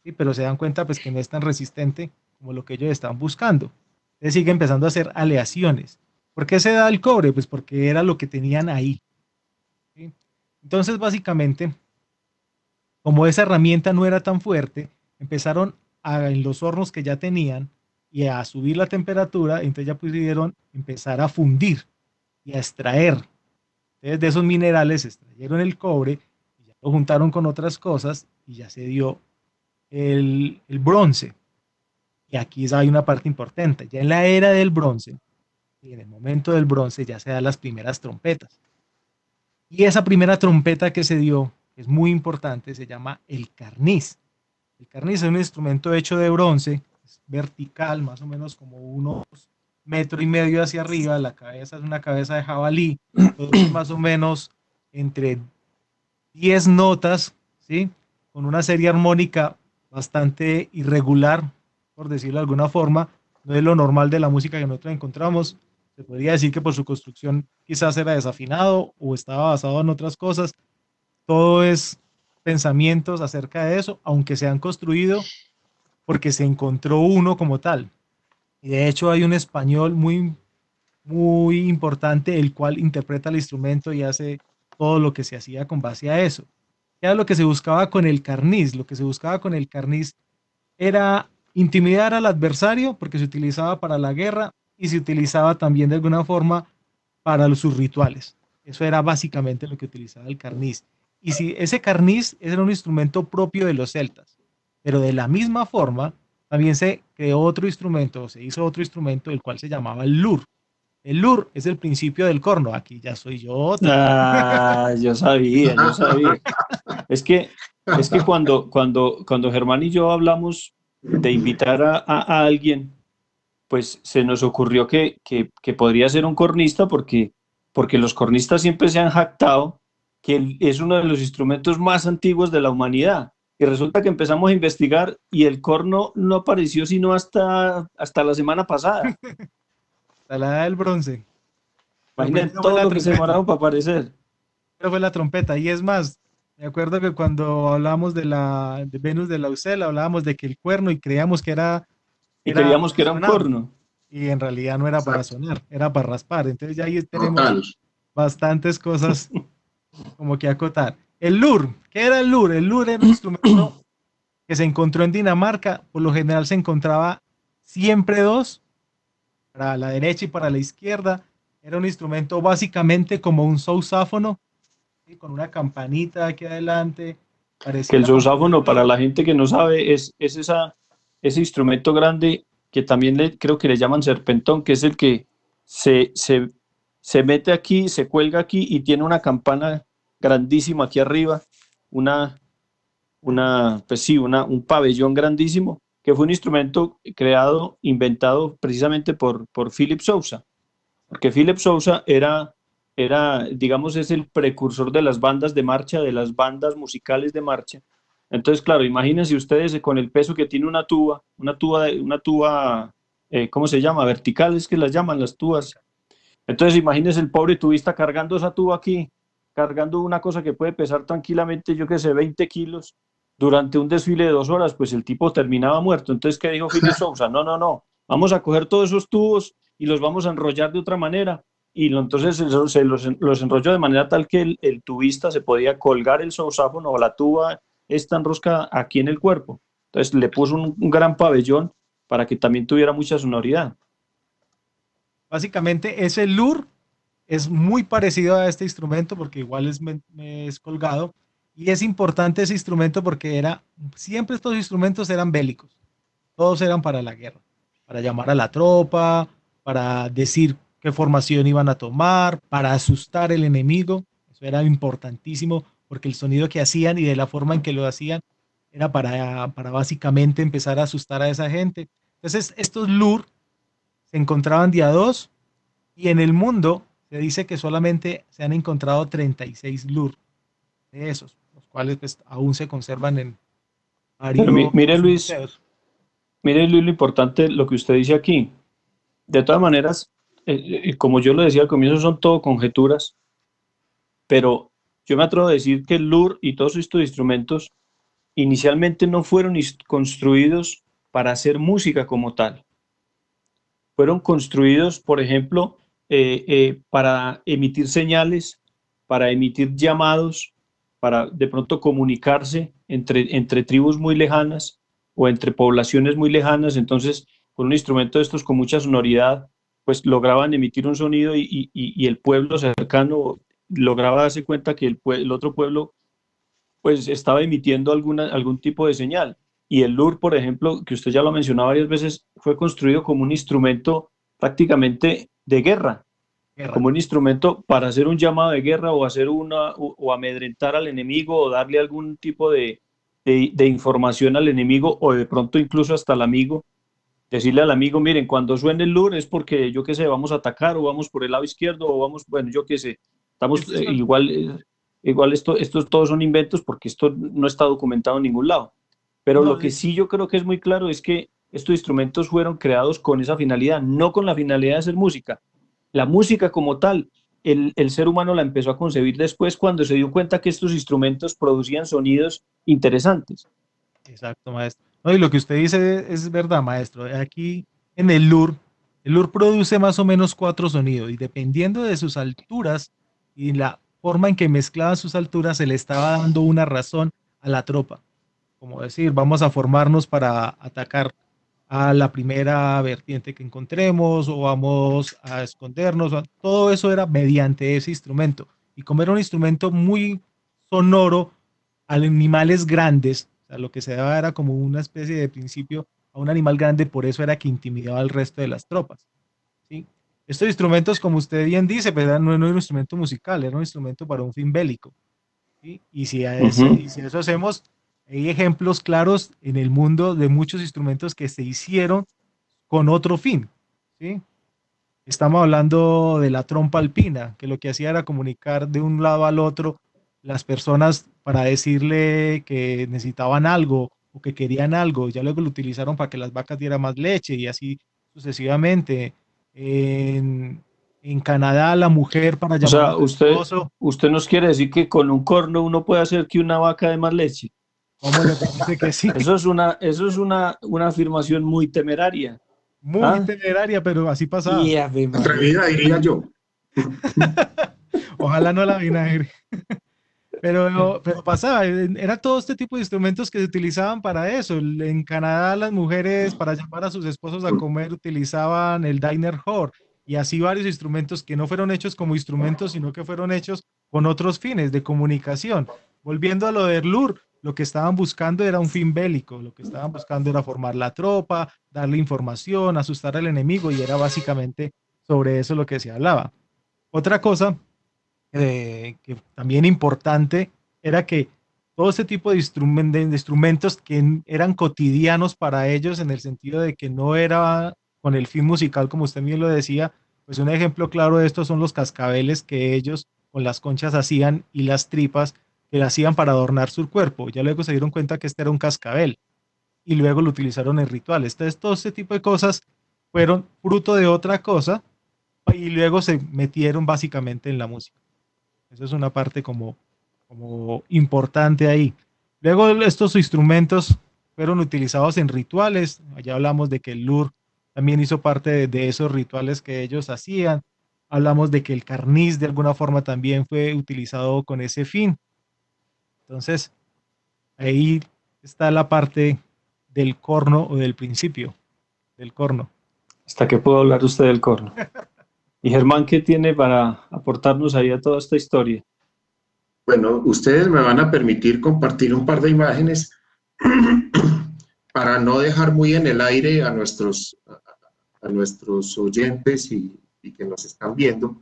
¿Sí? Pero se dan cuenta, pues, que no es tan resistente como lo que ellos estaban buscando. Entonces sigue empezando a hacer aleaciones. ¿Por qué se da el cobre? Pues porque era lo que tenían ahí. ¿Sí? Entonces, básicamente, como esa herramienta no era tan fuerte, empezaron en los hornos que ya tenían y a subir la temperatura, entonces ya pudieron empezar a fundir y a extraer. Entonces de esos minerales extrayeron el cobre, y ya lo juntaron con otras cosas y ya se dio el bronce. Y aquí hay una parte importante, ya en la era del bronce, y en el momento del bronce ya se dan las primeras trompetas. Y esa primera trompeta que se dio, que es muy importante, se llama el carniz. El carniz es un instrumento hecho de bronce, es vertical, más o menos como unos 1,5 metros hacia arriba, la cabeza es una cabeza de jabalí, produce más o menos entre 10 notas, ¿sí? Con una serie armónica bastante irregular, por decirlo de alguna forma, no es lo normal de la música que nosotros encontramos. Se podría decir que por su construcción quizás era desafinado o estaba basado en otras cosas. Todo es pensamientos acerca de eso, aunque se han construido porque se encontró uno como tal. Y de hecho hay un español muy, muy importante, el cual interpreta el instrumento y hace todo lo que se hacía con base a eso. ¿Qué era lo que se buscaba con el carniz? Lo que se buscaba con el carniz era intimidar al adversario porque se utilizaba para la guerra y se utilizaba también de alguna forma para sus rituales. Eso era básicamente lo que utilizaba el carniz. Y si ese carniz era un instrumento propio de los celtas, pero de la misma forma también se creó otro instrumento, se hizo otro instrumento, el cual se llamaba el lur. El lur es el principio del corno. Aquí ya soy yo. Ah, yo sabía. Es que cuando Germán y yo hablamos de invitar a alguien, pues se nos ocurrió que podría ser un cornista porque los cornistas siempre se han jactado que es uno de los instrumentos más antiguos de la humanidad. Y resulta que empezamos a investigar y el corno no apareció sino hasta la semana pasada. Hasta la edad del bronce. Imagínate todo lo que se demoraron para aparecer. Pero fue la trompeta. Y es más, me acuerdo que cuando hablamos de Venus de Lausel, hablábamos de que el cuerno y creíamos que era... Y creíamos que era un corno. Y en realidad no era para sonar, era para raspar. Entonces ya ahí tenemos bastantes cosas como que acotar. El lur, ¿qué era el lur? El lur era un instrumento que se encontró en Dinamarca. Por lo general se encontraba siempre dos, para la derecha y para la izquierda. Era un instrumento básicamente como un sousáfono, ¿sí? Con una campanita aquí adelante. Que el sousáfono, para la gente que no sabe, es ese instrumento grande que también creo que le llaman serpentón, que es el que se mete aquí, se cuelga aquí y tiene una campana grandísima aquí arriba, un pabellón grandísimo, que fue un instrumento inventado precisamente por Philip Sousa. porque Philip Sousa digamos, es el precursor de las bandas de marcha, de las bandas musicales de marcha. Entonces, claro, imagínense ustedes con el peso que tiene una tuba, ¿cómo se llama? Verticales que las llaman las tubas. Entonces, imagínense el pobre tubista cargando esa tuba aquí, cargando una cosa que puede pesar tranquilamente, yo qué sé, 20 kilos, durante un desfile de 2 horas, pues el tipo terminaba muerto. Entonces, ¿qué dijo Philip Sousa? No, no, no, vamos a coger todos esos tubos y los vamos a enrollar de otra manera. Y entonces se los enrolló de manera tal que el tubista se podía colgar el sousáfono o la tuba esta enrosca aquí en el cuerpo. Entonces le puso un gran pabellón para que también tuviera mucha sonoridad. Básicamente ese lur es muy parecido a este instrumento porque igual es colgado, y es importante ese instrumento porque siempre estos instrumentos eran bélicos, todos eran para la guerra, para llamar a la tropa, para decir qué formación iban a tomar, para asustar al enemigo. Eso era importantísimo porque el sonido que hacían y de la forma en que lo hacían era para básicamente empezar a asustar a esa gente. Entonces estos lur se encontraban día 2 y en el mundo se dice que solamente se han encontrado 36 lur de esos, los cuales pues, aún se conservan en Pero varios mire Luis, museos. mire Luis, lo importante, lo que usted dice aquí. De todas maneras, como yo lo decía al comienzo, son todo conjeturas, pero yo me atrevo a decir que el lur y todos estos instrumentos inicialmente no fueron construidos para hacer música como tal. Fueron construidos, por ejemplo, para emitir señales, para emitir llamados, para de pronto comunicarse entre tribus muy lejanas o entre poblaciones muy lejanas. Entonces, con un instrumento de estos con mucha sonoridad, pues lograban emitir un sonido y el pueblo cercano lograba darse cuenta que el otro pueblo pues estaba emitiendo algún tipo de señal. Y el lur, por ejemplo, que usted ya lo ha mencionado varias veces, fue construido como un instrumento prácticamente de guerra, como un instrumento para hacer un llamado de guerra o hacer o amedrentar al enemigo o darle algún tipo de información al enemigo o de pronto incluso hasta al amigo, decirle al amigo, miren, cuando suene el lur es porque yo qué sé, vamos a atacar o vamos por el lado izquierdo o vamos, bueno, yo qué sé, estamos igual estos todos son inventos porque esto no está documentado en ningún lado. Pero No, lo que sí yo creo que es muy claro es que estos instrumentos fueron creados con esa finalidad, no con la finalidad de hacer música. La música como tal, el ser humano la empezó a concebir después cuando se dio cuenta que estos instrumentos producían sonidos interesantes. exacto, maestro. No, y lo que usted dice es verdad, maestro. Aquí en el lur produce más o menos 4 sonidos y dependiendo de sus alturas y la forma en que mezclaba sus alturas, se le estaba dando una razón a la tropa. Como decir, vamos a formarnos para atacar a la primera vertiente que encontremos o vamos a escondernos. Todo eso era mediante ese instrumento. Y como era un instrumento muy sonoro a animales grandes, o sea, lo que se daba era como una especie de principio a un animal grande, por eso era que intimidaba al resto de las tropas. ¿Sí? Estos instrumentos, como usted bien dice, pues, no era un instrumento musical, era un instrumento para un fin bélico. ¿Sí? Y si eso hacemos, hay ejemplos claros en el mundo de muchos instrumentos que se hicieron con otro fin. ¿Sí? Estamos hablando de la trompa alpina, que lo que hacía era comunicar de un lado al otro las personas para decirle que necesitaban algo o que querían algo. Ya luego lo utilizaron para que las vacas dieran más leche y así sucesivamente. En Canadá, la mujer para O llamar a sea, su esposo. usted nos quiere decir que con un corno uno puede hacer que una vaca dé más leche. ¿Cómo le parece que sí? Eso es una afirmación muy temeraria. Muy ¿Ah? temeraria, pero así pasaba. Y Ave María. Atrevida, diría yo. Ojalá no la vinagre. Pero pasaba, era todo este tipo de instrumentos que se utilizaban para eso. En Canadá las mujeres para llamar a sus esposos a comer utilizaban el diner whore y así varios instrumentos que no fueron hechos como instrumentos, sino que fueron hechos con otros fines de comunicación. Volviendo a lo del LUR, lo que estaban buscando era un fin bélico, lo que estaban buscando era formar la tropa, darle información, asustar al enemigo y era básicamente sobre eso lo que se hablaba. Otra cosa que también importante era que todo este tipo de instrumentos que eran cotidianos para ellos en el sentido de que no era con el fin musical, como usted bien lo decía, Pues un ejemplo claro de esto son los cascabeles que ellos con las conchas hacían y las tripas que le hacían para adornar su cuerpo. Ya luego se dieron cuenta que este era un cascabel y luego lo utilizaron en rituales. Entonces, todo este tipo de cosas fueron fruto de otra cosa y luego se metieron básicamente en la música. Eso es una parte como importante ahí. Luego estos instrumentos fueron utilizados en rituales. Allá hablamos de que el lur también hizo parte de esos rituales que ellos hacían. Hablamos de que el carniz de alguna forma también fue utilizado con ese fin. Entonces, ahí está la parte del corno o del principio del corno. ¿Hasta qué puedo hablar usted del corno? Y Germán, ¿qué tiene para aportarnos ahí a toda esta historia? Bueno, ustedes me van a permitir compartir un par de imágenes para no dejar muy en el aire a nuestros oyentes y que nos están viendo.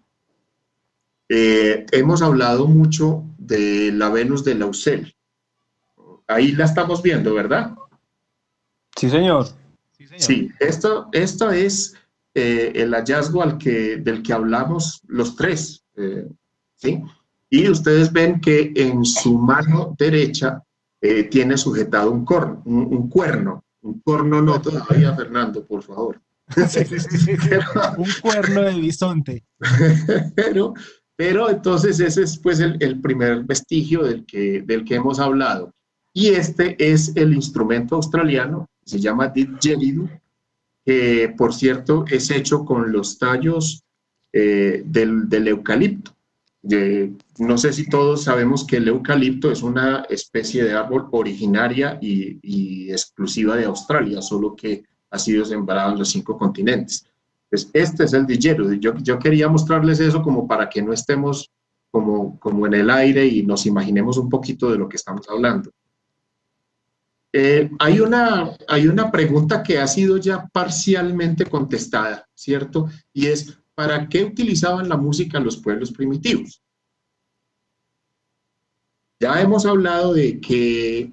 Hemos hablado mucho de la Venus de Lausel. Ahí la estamos viendo, ¿verdad? Sí, señor. Sí, esto es el hallazgo del que hablamos los tres, ¿sí? Y ustedes ven que en su mano derecha tiene sujetado un cuerno no todavía, Fernando, por favor. Sí. Un cuerno de bisonte. Pero entonces ese es pues el primer vestigio del que hemos hablado. Y este es el instrumento australiano, se llama didgeridoo, que por cierto es hecho con los tallos del eucalipto. No sé si todos sabemos que el eucalipto es una especie de árbol originaria y exclusiva de Australia, solo que ha sido sembrado en los 5 continentes. Pues este es el didgeridoo. Yo quería mostrarles eso como para que no estemos como en el aire y nos imaginemos un poquito de lo que estamos hablando. Hay una pregunta que ha sido ya parcialmente contestada, ¿cierto? Y es, ¿para qué utilizaban la música los pueblos primitivos? Ya hemos hablado de que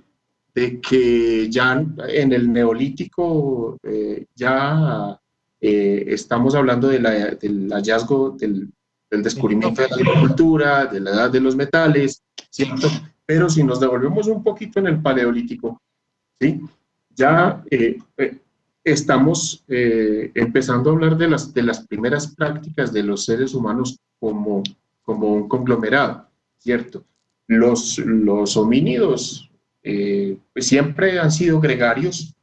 ya en el Neolítico estamos hablando del hallazgo, del descubrimiento de la agricultura, de la edad de los metales, ¿cierto? Pero si nos devolvemos un poquito en el Paleolítico, ¿sí? Ya estamos empezando a hablar de las primeras prácticas de los seres humanos como un conglomerado, ¿cierto? Los homínidos pues siempre han sido gregarios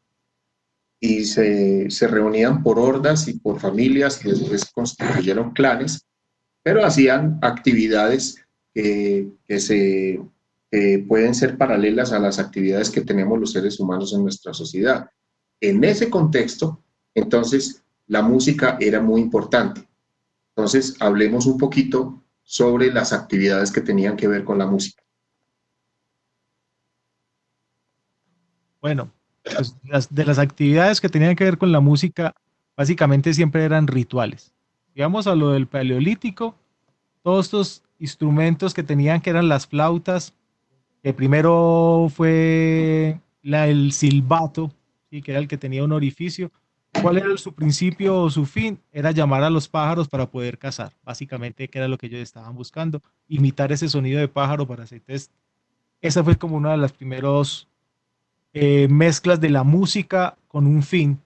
y se reunían por hordas y por familias que después constituyeron clanes, pero hacían actividades que pueden ser paralelas a las actividades que tenemos los seres humanos en nuestra sociedad. En ese contexto, entonces, la música era muy importante. Entonces, hablemos un poquito sobre las actividades que tenían que ver con la música. Bueno, pues de las actividades que tenían que ver con la música, básicamente siempre eran rituales. Digamos a lo del Paleolítico, todos estos instrumentos que tenían que eran las flautas, que primero fue el silbato, ¿sí? Que era el que tenía un orificio. ¿Cuál era su principio o su fin? Era llamar a los pájaros para poder cazar, básicamente, que era lo que ellos estaban buscando, imitar ese sonido de pájaro para hacer test. Esa fue como una de las primeros mezclas de la música con un fin,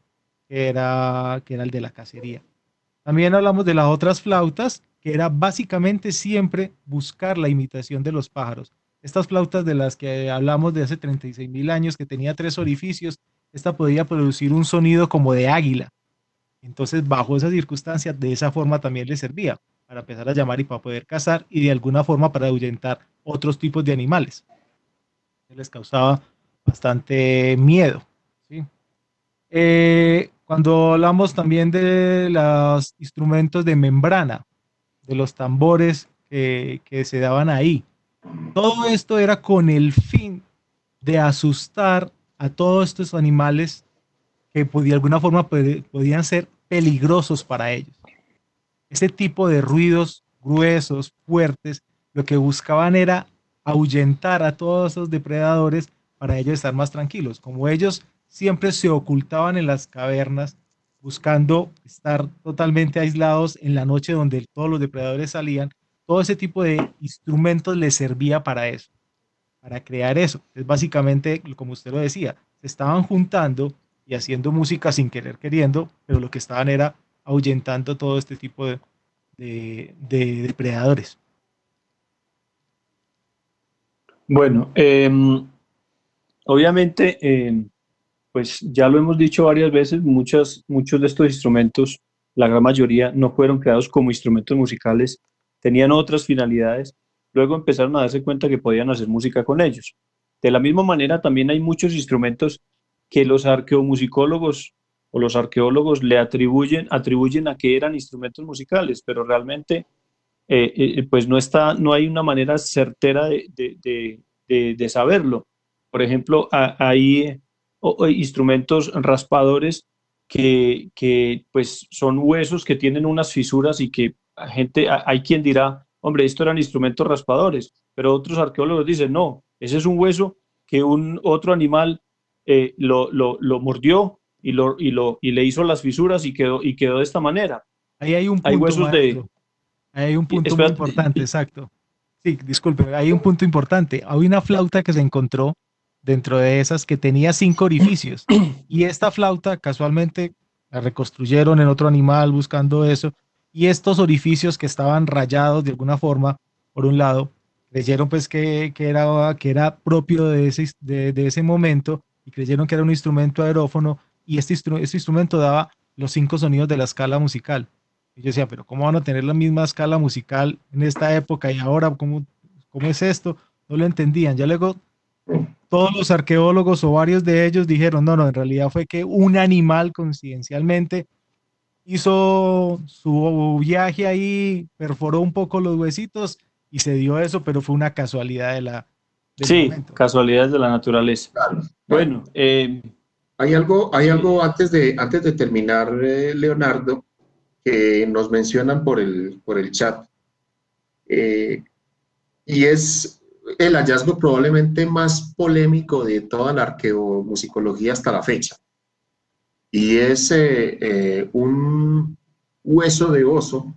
que era el de la cacería. También hablamos de las otras flautas, que era básicamente siempre buscar la imitación de los pájaros. Estas flautas de las que hablamos de hace 36.000 años, que tenía 3 orificios, esta podía producir un sonido como de águila. Entonces, bajo esas circunstancias, de esa forma también les servía para empezar a llamar y para poder cazar y de alguna forma para ahuyentar otros tipos de animales. Les causaba bastante miedo, ¿sí? Cuando hablamos también de los instrumentos de membrana, de los tambores que se daban ahí, todo esto era con el fin de asustar a todos estos animales que de alguna forma podían ser peligrosos para ellos. Ese tipo de ruidos gruesos, fuertes, lo que buscaban era ahuyentar a todos esos depredadores para ellos estar más tranquilos. Como ellos siempre se ocultaban en las cavernas, buscando estar totalmente aislados en la noche donde todos los depredadores salían. Todo ese tipo de instrumentos les servía para eso, para crear eso. Es básicamente, como usted lo decía, se estaban juntando y haciendo música sin querer queriendo, pero lo que estaban era ahuyentando todo este tipo de depredadores. Bueno, obviamente, pues ya lo hemos dicho varias veces, muchos de estos instrumentos, la gran mayoría, no fueron creados como instrumentos musicales, tenían otras finalidades, luego empezaron a darse cuenta que podían hacer música con ellos. De la misma manera, también hay muchos instrumentos que los arqueomusicólogos o los arqueólogos le atribuyen a que eran instrumentos musicales, pero realmente pues no hay una manera certera de saberlo. Por ejemplo, hay instrumentos raspadores que pues son huesos que tienen unas fisuras y que hay quien dirá, hombre, esto eran instrumentos raspadores, pero otros arqueólogos dicen, no, ese es un hueso que otro animal lo mordió y le hizo las fisuras y quedó de esta manera. Ahí hay un Hay punto, huesos maestro. Ahí hay un punto muy espérate, importante, exacto. Sí, disculpe, hay un punto importante. Hay una flauta que se encontró dentro de esas que tenía 5 orificios. Y esta flauta casualmente la reconstruyeron en otro animal buscando eso. Y estos orificios que estaban rayados de alguna forma, por un lado, creyeron pues que era propio de ese momento y creyeron que era un instrumento aerófono y este instrumento daba los 5 sonidos de la escala musical. Y yo decía, pero ¿cómo van a tener la misma escala musical en esta época y ahora? ¿Cómo es esto? No lo entendían. Ya luego todos los arqueólogos o varios de ellos dijeron, no, en realidad fue que un animal coincidencialmente hizo su viaje ahí, perforó un poco los huesitos y se dio eso, pero fue una casualidad del sí, momento. casualidades de la naturaleza. Claro. Bueno, Hay algo antes de terminar, Leonardo, que nos mencionan por el chat, y es el hallazgo probablemente más polémico de toda la arqueomusicología hasta la fecha, y es un hueso de oso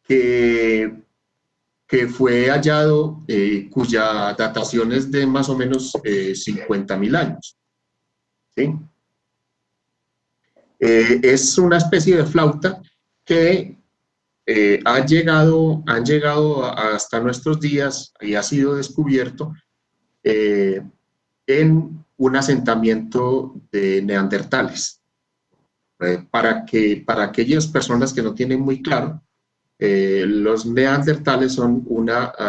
que fue hallado, cuya datación es de más o menos 50.000 años. ¿Sí? Es una especie de flauta que han llegado hasta nuestros días y ha sido descubierto en un asentamiento de neandertales. Para aquellas personas que no tienen muy claro, los neandertales son una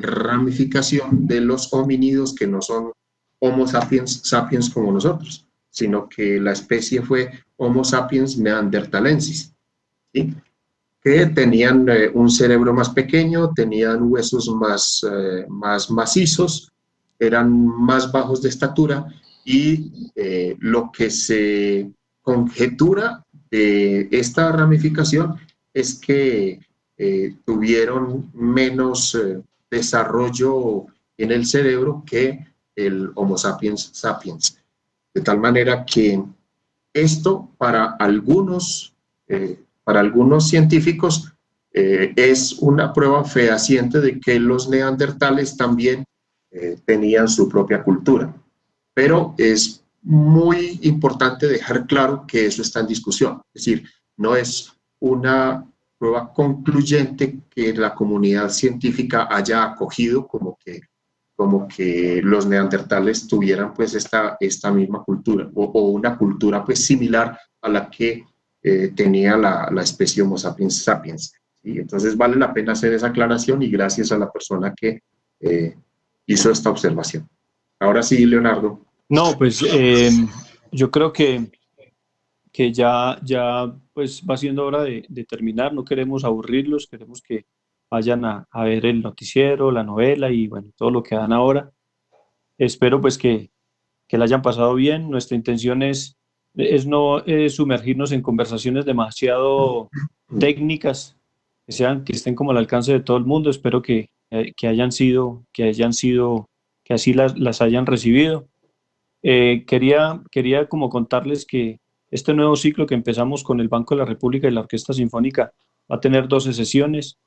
ramificación de los homínidos que no son Homo sapiens sapiens como nosotros, sino que la especie fue Homo sapiens neanderthalensis, ¿sí? Que tenían un cerebro más pequeño, tenían huesos más macizos, eran más bajos de estatura y lo que se conjetura de esta ramificación es que tuvieron menos desarrollo en el cerebro que el Homo sapiens sapiens. De tal manera que esto para algunos científicos es una prueba fehaciente de que los neandertales también tenían su propia cultura. Pero es muy importante dejar claro que eso está en discusión. Es decir, no es una prueba concluyente que la comunidad científica haya acogido como que los neandertales tuvieran pues esta misma cultura o una cultura pues similar a la que tenía la especie Homo sapiens sapiens. ¿Sí? Entonces vale la pena hacer esa aclaración y gracias a la persona que hizo esta observación. Ahora sí, Leonardo. no, pues yo creo que ya pues va siendo hora de terminar, no queremos aburrirlos, queremos que vayan a ver el noticiero, la novela y bueno, todo lo que dan ahora. Espero pues que la hayan pasado bien. Nuestra intención es no sumergirnos en conversaciones demasiado técnicas, que estén como al alcance de todo el mundo. Espero que así las hayan recibido. quería como contarles que este nuevo ciclo que empezamos con el Banco de la República y la Orquesta Sinfónica va a tener 12 sesiones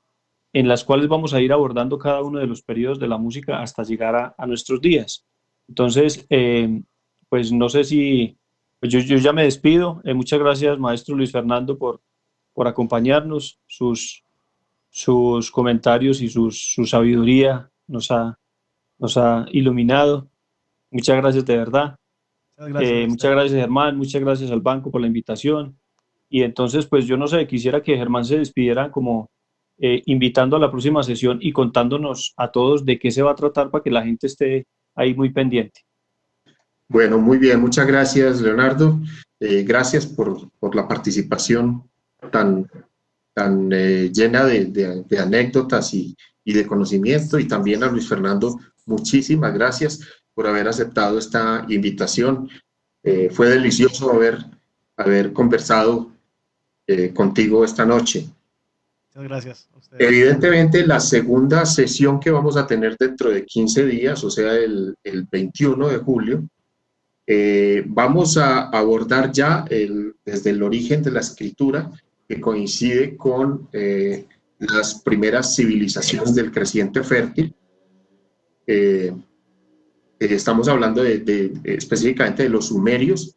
en las cuales vamos a ir abordando cada uno de los periodos de la música hasta llegar a nuestros días. Entonces, pues no sé si, pues yo ya me despido. Muchas gracias, maestro Luis Fernando, por acompañarnos. Sus comentarios y su sabiduría nos ha iluminado. Muchas gracias de verdad. Muchas gracias a Muchas usted. gracias, Germán. Muchas gracias al banco por la invitación. Y entonces, pues yo no sé, quisiera que Germán se despidiera como invitando a la próxima sesión y contándonos a todos de qué se va a tratar para que la gente esté ahí muy pendiente. Bueno, muy bien, muchas gracias, Leonardo. Gracias por la participación tan llena de anécdotas y de conocimiento, y también a Luis Fernando, muchísimas gracias por haber aceptado esta invitación. Fue delicioso haber conversado contigo esta noche. Muchas gracias a ustedes. Evidentemente, la segunda sesión que vamos a tener dentro de 15 días, o sea, el 21 de julio, vamos a abordar ya desde el origen de la escritura, que coincide con las primeras civilizaciones del creciente fértil. Estamos hablando específicamente de los sumerios,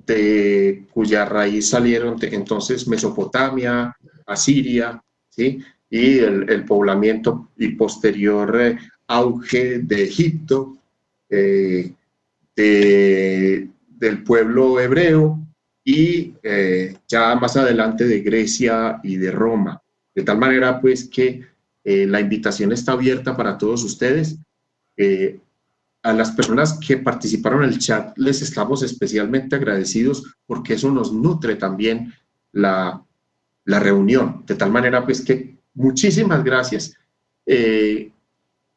de cuya raíz salieron entonces Mesopotamia, Asiria, ¿sí? Y el poblamiento y posterior auge de Egipto, del pueblo hebreo, y ya más adelante de Grecia y de Roma. De tal manera pues que la invitación está abierta para todos ustedes. A las personas que participaron en el chat les estamos especialmente agradecidos, porque eso nos nutre también la reunión. De tal manera pues que muchísimas gracias.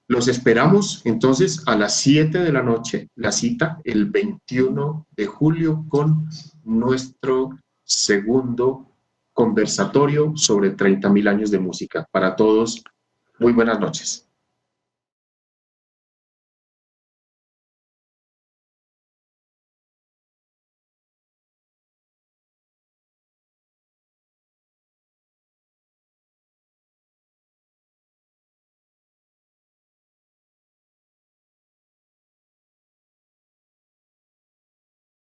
Los esperamos entonces a las 7 de la noche, la cita el 21 de julio con nuestro segundo conversatorio sobre 30.000 años de música. Para todos, muy buenas noches.